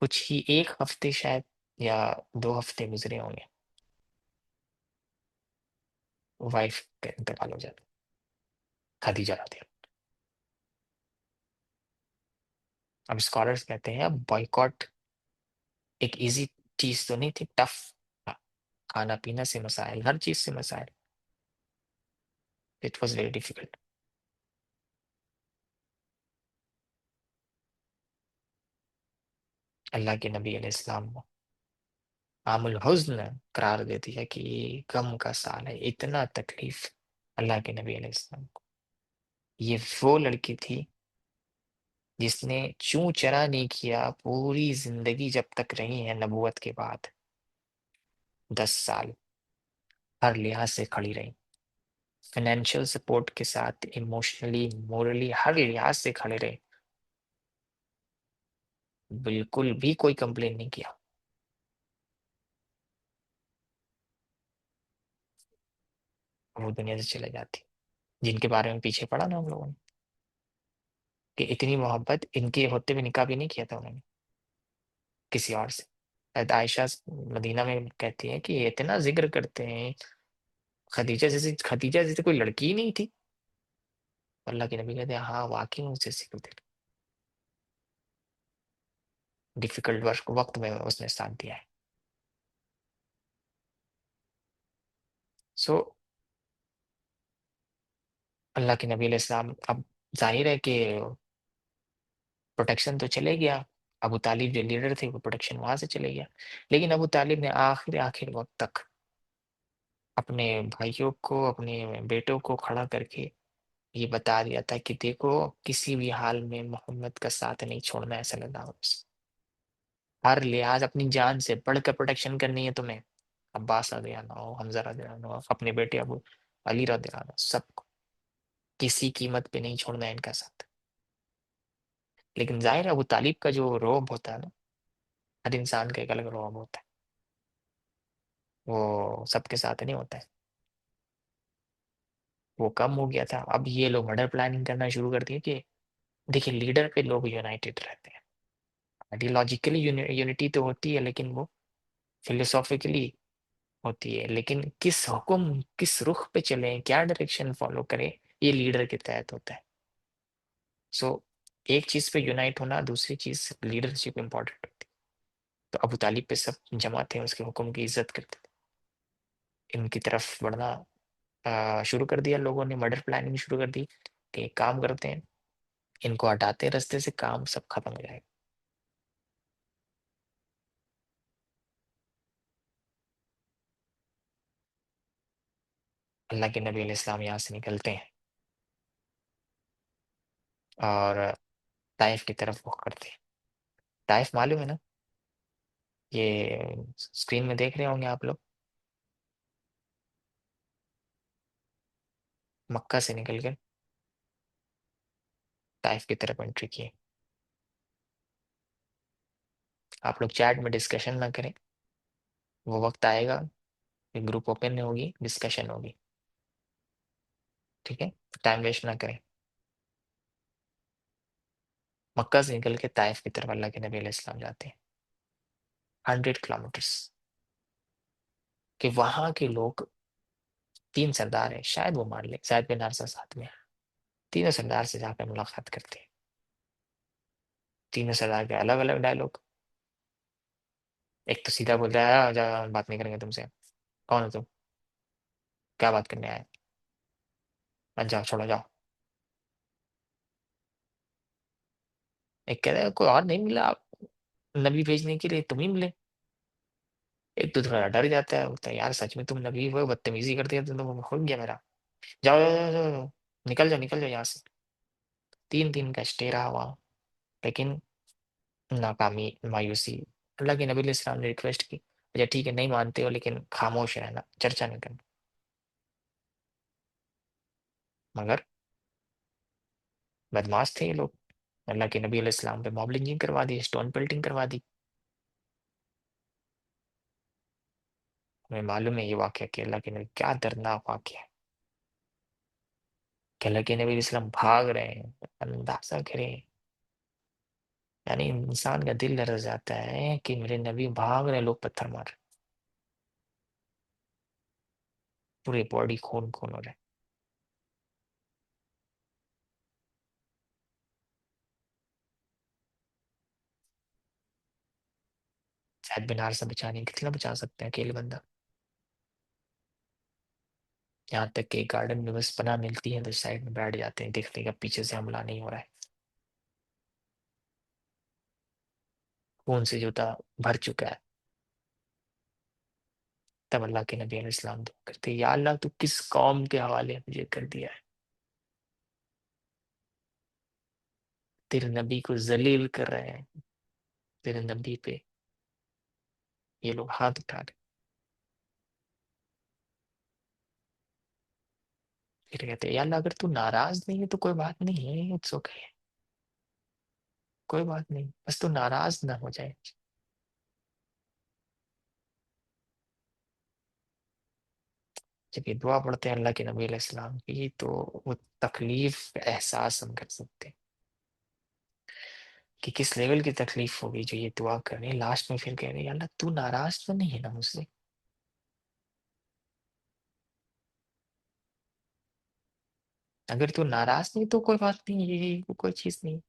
कुछ ही 1 हफ्ते शायद या 2 हफ्ते गुजरे होंगे, वाइफ का इंतकाल हो जाता, खदीजा रज़ी अल्लाह। अब स्कॉलर्स कहते हैं अब बॉयकॉट एक इजी चीज तो नहीं थी, टफ था। खाना पीना से मसाइल, हर चीज से मसाइल, इट वाज वेरी डिफिकल्ट। अल्लाह के नबी अलैहिस्सलाम को आमुल हुज़्न करार दे दिया कि ये गम का साल है, इतना तकलीफ। अल्लाह के नबी अलैहिस्सलाम को, ये वो लड़की थी जिसने चूं चरा नहीं किया पूरी जिंदगी जब तक रही है नबूवत के बाद। 10 साल हर लिहाज से खड़ी रही, फाइनेंशियल सपोर्ट के साथ, इमोशनली मोरली हर लिहाज से खड़े रहे, बिल्कुल भी कोई कंप्लेन नहीं किया। वो दुनिया से चले जाती, जिनके बारे में पीछे पढ़ा ना हम लोगों ने, कि इतनी मोहब्बत इनके होते हुए निकाह भी नहीं किया था उन्होंने किसी और से। शायद आयशा मदीना में कहती है कि ये इतना जिक्र करते हैं, खदीजा जैसे कोई लड़की ही नहीं थी। अल्लाह के नबी कहते हैं हाँ वाकई में उसे जिक्र थे, डिफिकल्ट वक्त में उसने साथ दिया है। सो अल्लाह के नबी अलैहिस्सलाम, अब जाहिर है कि प्रोटेक्शन तो चले गया, अबू तालिब जो लीडर थे वो प्रोटेक्शन वहां से चले गया। लेकिन अबू तालिब ने आखिर आखिर वक्त तक अपने भाइयों को, अपने बेटों को खड़ा करके ये बता दिया था कि देखो किसी भी हाल में मोहम्मद का साथ नहीं छोड़ना है सल्लल्लाहु अलैहि वसल्लम। हर लिहाज अपनी जान से बढ़कर प्रोटेक्शन करनी है तुम्हें। अब्बास रदियल्लाहु हो, हमजा रदियल्लाहु हो, अपने बेटे अबू अली रदियल्लाहु हो, सबको किसी कीमत पे नहीं छोड़ना है इनका साथ। लेकिन जाहिर है अबू तालिब का जो रोब होता है ना, हर इंसान का एक अलग रोब होता है, वो सबके साथ नहीं होता है। वो कम हो गया था, अब ये लोग मर्डर प्लानिंग करना शुरू कर दिए कि देखिए लीडर पे लोग यूनाइटेड रहते हैं। आइडियोलॉजिकली यूनिटी तो होती है, लेकिन वो फिलोसॉफिकली होती है, लेकिन किस हुक्म किस रुख पे चले, क्या डायरेक्शन फॉलो करें, ये लीडर के तहत होता है। सो एक चीज पे यूनाइट होना, दूसरी चीज लीडरशिप इंपॉर्टेंट होती है। तो अबू तालिब पे सब जमा थे, उसके हुक्म की इज्जत करते थे। इनकी तरफ बढ़ना शुरू कर दिया लोगों ने, मर्डर प्लानिंग शुरू कर दी कि एक काम करते हैं, इनको हटाते हैं रास्ते से, काम सब खत्म हो जाएगा। अल्लाह के नबी अलैहिस्सलाम यहाँ से निकलते हैं और ताइफ की तरफ रुख करते हैं। ताइफ मालूम है ना, ये स्क्रीन में देख रहे होंगे आप लोग। मक्का से निकल कर ताइफ की तरफ एंट्री की। आप लोग चैट में डिस्कशन ना करें, वो वक्त आएगा कि ग्रुप ओपन होगी, डिस्कशन होगी, ठीक है? टाइम वेस्ट ना करें। मक्का से निकल के ताइफ की तरफ अल्लाह के नबी अलैहिस्सलाम जाते हैं, 100 किलोमीटर्स। कि वहां के लोग, तीन सरदार है, शायद वो मान ले, शायद बिन अरसा साथ में है। तीनों सरदार से जाकर मुलाकात करते हैं। तीनों सरदार के अलग अलग डायलॉग। एक तो सीधा बोलता है, बात नहीं करेंगे तुमसे। कौन हो तुम, क्या बात करने आए, जाओ छोड़ो जाओ। एक कहता है कोई और नहीं मिला आप नबी भेजने के लिए, तुम ही मिले। एक तो थोड़ा डर जाता है, बोलता है यार सच में तुम नबी हो, बदतमीजी कर दिया तो हो गया मेरा। जाओ जाओ जाओ जाओ, जाओ, निकल जाओ यहाँ से। 3 दिन का स्टे रहा वहाँ, लेकिन नाकामी, मायूसी। अल्लाह के नबी अलैहिस्सलाम ने रिक्वेस्ट की, अच्छा ठीक है नहीं मानते हो, लेकिन खामोश रहना, चर्चा नहीं करना। मगर बदमाश थे ये लोग। अल्लाह के नबी अलैहिस्सलाम पे मॉब लिंचिंग करवा दी, स्टोन पेल्टिंग करवा दी। हमें मालूम है ये वाक़या कि अल्लाह के नबी, क्या दर्दनाक वाक़या है कि अल्लाह के नबी अलैहिस्सलाम भाग रहे हैं। अंदाजा करें, यानी इंसान का दिल लरज़ जाता है कि मेरे नबी भाग रहे हैं, लोग पत्थर मार रहे हैं, पूरी बॉडी खून खून हो रहा है। शायद बिनार से बचाने, कितना बचा सकते हैं अकेले बंदा। यहाँ तक कि गार्डन में बस पनाह मिलती है तो साइड में बैठ जाते हैं, देखते हैं कि पीछे से हमला नहीं हो रहा है। खून से जूता भर चुका है। तब अल्लाह के नबी अलैहिस्सलाम दुआ करते, या अल्लाह तू किस कौम के हवाले मुझे कर दिया है, तेरे नबी को जलील कर रहे हैं, तेरे नबी पे ये लोग हाथ उठा रहे। फिर कहते हैं या अल्लाह अगर तू नाराज नहीं है तो कोई बात नहीं है, इट्स ओके, कोई बात नहीं, बस तू नाराज ना हो जाए। जब ये दुआ पढ़ते हैं अल्लाह के नबी अलैहिस्सलाम की, तो वो तकलीफ का एहसास हम कर सकते हैं कि किस लेवल की तकलीफ होगी जो ये दुआ कर रहे हैं। लास्ट में फिर कह रहे हैं अल्लाह तू नाराज तो नहीं है ना मुझसे, अगर तू नाराज नहीं तो कोई बात नहीं, ये कोई चीज नहीं,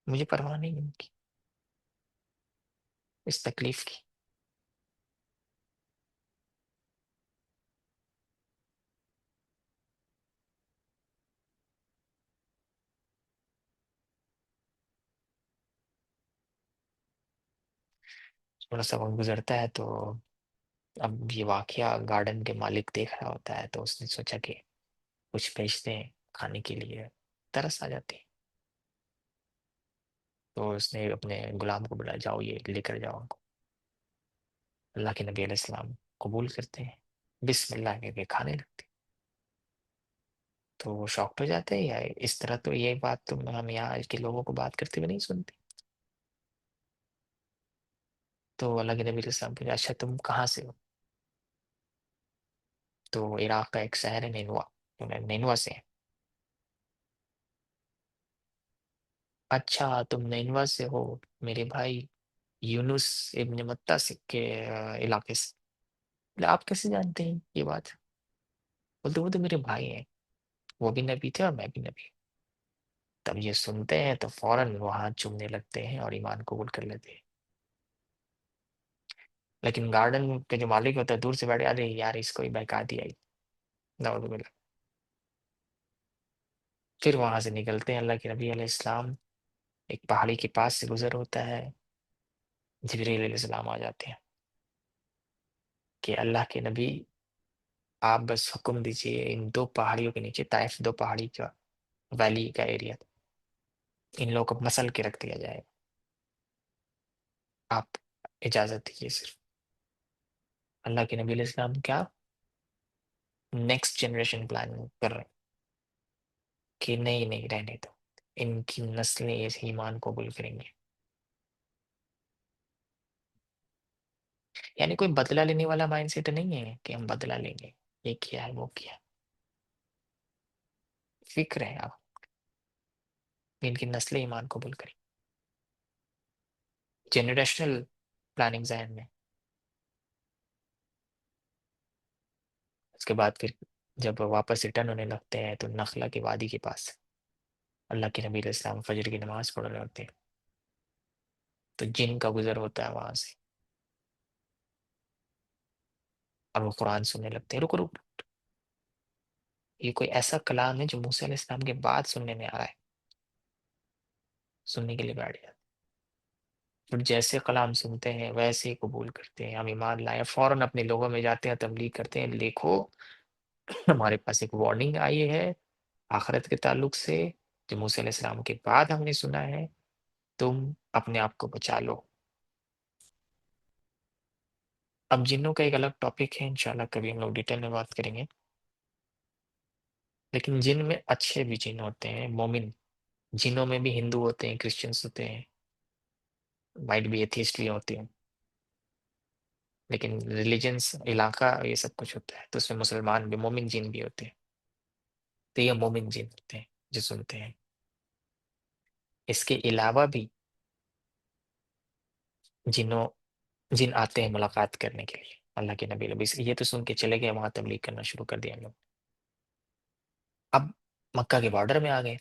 मुझे परवाह नहीं है उनकी इस तकलीफ की। थोड़ा सा वक्त गुजरता है तो अब ये वाकया गार्डन के मालिक देख रहा होता है, तो उसने सोचा कि कुछ भेजते हैं खाने के लिए, तरस आ जाती है। तो उसने अपने गुलाम को बुलाया, जाओ ये लेकर जाओ उनको। अल्लाह के नबी अलैहिस्सलाम कबूल करते हैं, बिस्मिल्लाह कह के खाने लगते हैं। तो वो शॉक्ड हो जाते हैं, या इस तरह तो ये बात तुम हम यहाँ के लोगों को बात करते हुए नहीं सुनते। तो अल्लाह के नबी अलैहिस्सलाम पूछा, अच्छा तुम कहाँ से हो? तो इराक का एक शहर है नैनवा, तो मैं नैनवा से हैं। अच्छा तुम नैनवा से हो मेरे भाई यूनुस इब्न मत्ता से के इलाके से। बोले, आप कैसे जानते हैं ये बात? बोलते वो तो मेरे भाई हैं, वो भी नबी थे और मैं भी नबी। तब ये सुनते हैं तो फौरन वो हाथ चूमने लगते हैं और ईमान कबूल कर लेते हैं। लेकिन गार्डन के जो मालिक होता है दूर से बैठे, अरे यार इसको ही बहका दिया, नाउजुबिल्लाह। फिर वहां से निकलते हैं, अल्लाह के नबी अलैहिस्सलाम एक पहाड़ी के पास से गुजर होता है, जिब्रील अलैहिस्सलाम आ जाते हैं कि अल्लाह के नबी आप बस हुक्म दीजिए, इन दो पहाड़ियों के नीचे, ताइफ दो पहाड़ी का वैली का एरिया, इन लोगों को मसल के रख दिया जाएगा, आप इजाजत दीजिए सिर्फ। अल्लाह के नबी अलैहिस्सलाम क्या नेक्स्ट जनरेशन प्लान कर रहे हैं कि नहीं नहीं रहने दो, इनकी नस्लें इस ईमान कबूल करेंगे। यानी कोई बदला लेने वाला माइंडसेट नहीं है कि हम बदला लेंगे, ये किया है वो किया है। फिक्र है आप इनकी नस्लें ईमान कबूल करें, जनरेशनल प्लानिंग जहन में। उसके बाद फिर जब वापस रिटर्न होने लगते हैं तो नखला की वादी के पास अल्लाह के नबी अलैहिस्सलाम फजर की नमाज पढ़ रहे होते हैं, तो जिन का गुजर होता है वहां से, और वो कुरान सुनने लगते हैं। रुको रुको, ये कोई ऐसा कलाम है जो मूसा अलैहिस्सलाम के बाद सुनने में आ रहा है, सुनने के लिए बैठ जाते। फिर जैसे कलाम सुनते हैं वैसे ही कबूल करते हैं, हम ईमान लाए, फौरन अपने लोगों में जाते हैं, तबलीग करते हैं, देखो हमारे पास एक वार्निंग आई है आखिरत के ताल्लुक से, जो मूसा अलैहिस्सलाम के बाद हमने सुना है, तुम अपने आप को बचा लो। अब जिन्नों का एक अलग टॉपिक है, इंशाल्लाह कभी हम लोग डिटेल में बात करेंगे। लेकिन जिन में अच्छे भी जिन होते हैं, मोमिन जिनों में भी हिंदू होते हैं, क्रिश्चियंस होते हैं, माइट भी एथिस्ट भी होते हैं, लेकिन रिलीजन्स इलाका ये सब कुछ होता है, तो उसमें मुसलमान भी मोमिन जिन भी होते हैं। तो ये मोमिन जिन होते हैं जो सुनते हैं। इसके अलावा भी जिनों जिन आते हैं मुलाकात करने के लिए अल्लाह के नबी, ये तो सुन के चले गए, वहां तबलीग करना शुरू कर दिया हम लोग। अब मक्का के बॉर्डर में आ गए।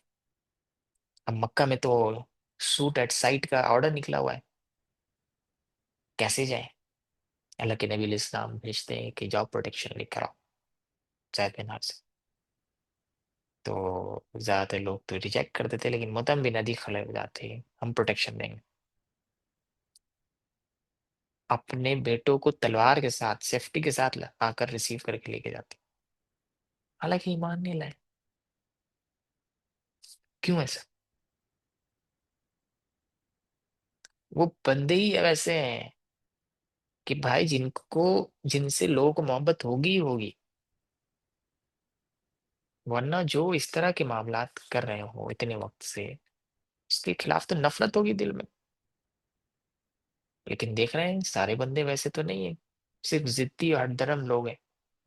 अब मक्का में तो शूट एट साइट का ऑर्डर निकला हुआ है, कैसे जाए? अल्लाह के नबी इस्लाम भेजते हैं कि जाओ प्रोटेक्शन लेकर आओ जैद बिन हारिसा से। तो ज्यादातर लोग तो रिजेक्ट कर देते, लेकिन मुतम बिन अदी खड़े हो जाते हैं, हम प्रोटेक्शन देंगे। अपने बेटों को तलवार के साथ सेफ्टी के साथ आकर रिसीव करके लेके जाते, हालांकि ईमान नहीं लाए। क्यों ऐसा? वो बंदे ही वैसे हैं कि भाई जिनको जिनसे लोगों को मोहब्बत होगी ही होगी, वरना जो इस तरह के मामलात कर रहे हो इतने वक्त से, उसके खिलाफ तो नफरत होगी दिल में। लेकिन देख रहे हैं सारे बंदे वैसे तो नहीं है, सिर्फ जिद्दी और हठधर्म लोग हैं,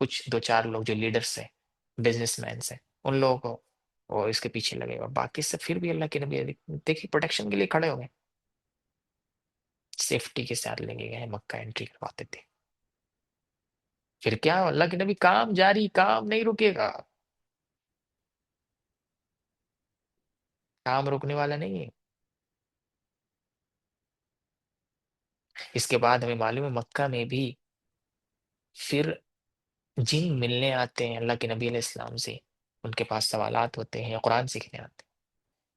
कुछ दो चार लोग जो लीडर्स हैं, बिजनेसमैन हैं, उन लोगों को और इसके पीछे लगे हुए, बाकी सब फिर भी अल्लाह के नबी देखिए प्रोटेक्शन के लिए खड़े हो गए, सेफ्टी के साथ लेके गए, मक्का एंट्री करवाते थे। फिर क्या, अल्लाह के नबी काम जारी, काम नहीं रुकेगा, काम रुकने वाला नहीं है। इसके बाद हमें मालूम है मक्का में भी फिर जिन मिलने आते हैं अल्लाह के नबी अलैहिस्सलाम से, उनके पास सवालात होते हैं, कुरान सीखने आते हैं।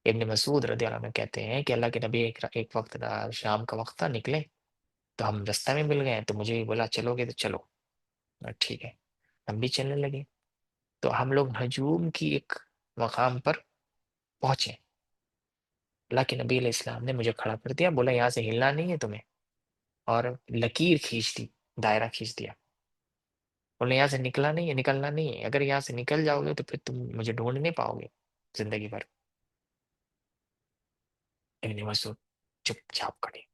इब्न मसूद रज़ी अल्लाह अन्हु कहते हैं कि अल्लाह के नबी एक वक्त शाम का वक्त था, निकले तो हम रास्ते में मिल गए, तो मुझे भी बोला चलोगे तो चलो। ठीक है, हम भी चलने लगे। तो हम लोग हजूम की एक मकाम पर पहुंचे, अल्लाह के नबी अलैहिस्सलाम ने मुझे खड़ा कर दिया, बोला यहाँ से हिलना नहीं है तुम्हें, और लकीर खींच दी, दायरा खींच दिया। बोले यहाँ से निकला नहीं है, निकलना नहीं है, अगर यहाँ से निकल जाओगे तो फिर तुम मुझे ढूंढ नहीं पाओगे जिंदगी भर। इब्न मसूद चुपचाप खड़े।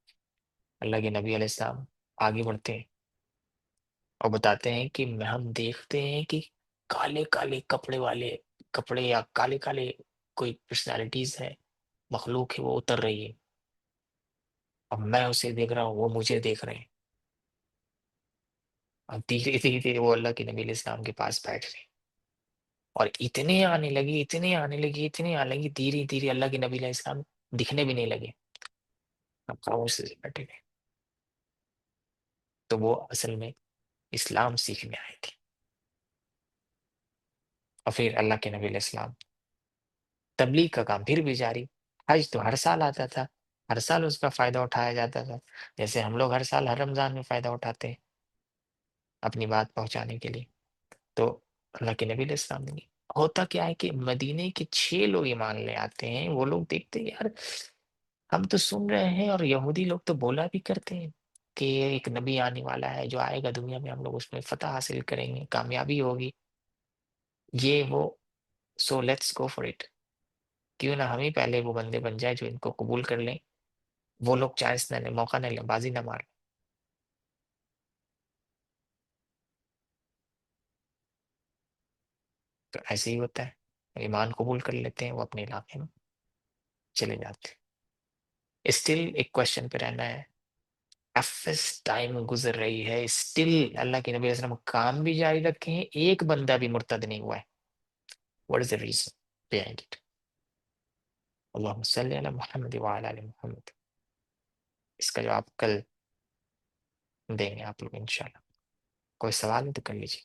अल्लाह के नबी अलैहिस्सलाम आगे बढ़ते हैं और बताते हैं कि हम देखते हैं कि काले काले कपड़े वाले, कपड़े या काले काले कोई पर्सनालिटीज है, मखलूक है, वो उतर रही है। अब मैं उसे देख रहा हूँ, वो मुझे देख रहे हैं। अब धीरे धीरे वो अल्लाह के नबी अलैहिस्सलाम के पास बैठ गए, और इतने आने लगे, इतने आने लगे, इतने आने लगे, धीरे धीरे अल्लाह के नबी अलैहिस्सलाम दिखने भी नहीं लगे। अब खामोश से बैठे गए। तो वो असल में इस्लाम सीखने आए थे। और फिर अल्लाह के नबी अलैहिस्सलाम तबलीग का काम फिर भी जारी। हज तो हर साल आता था, हर साल उसका फायदा उठाया जाता था, जैसे हम लोग हर साल हर रमजान में फायदा उठाते हैं अपनी बात पहुंचाने के लिए। तो अल्लाह के नबी अलैहिस्सलाम ने, होता क्या है कि मदीने के 6 लोग ईमान ले आते हैं। वो लोग देखते हैं यार, हम तो सुन रहे हैं और यहूदी लोग तो बोला भी करते हैं कि एक नबी आने वाला है जो आएगा दुनिया में, हम लोग उसमें फतह हासिल करेंगे, कामयाबी होगी, ये वो। So let's go for it. क्यों ना हम ही पहले वो बंदे बन जाए जो इनको कबूल कर लें, वो लोग चांस ना ले, मौका ना ले, बाजी ना मार। तो ऐसे ही होता है, ईमान कबूल कर लेते हैं, वो अपने इलाके में चले जाते हैं। स्टिल एक क्वेश्चन पे रहना है, एफएस टाइम गुजर रही है, स्टिल अल्लाह के नबी वसल्लम काम भी जारी रखे हैं, एक बंदा भी मुर्तद नहीं हुआ है। What is the reason behind it? अल्लाहुम्मा सल्ली अला मुहम्मद व अला आलि मुहम्मद। इसका जवाब कल देंगे आप लोग इंशाल्लाह। कोई सवाल है तो कर लीजिए।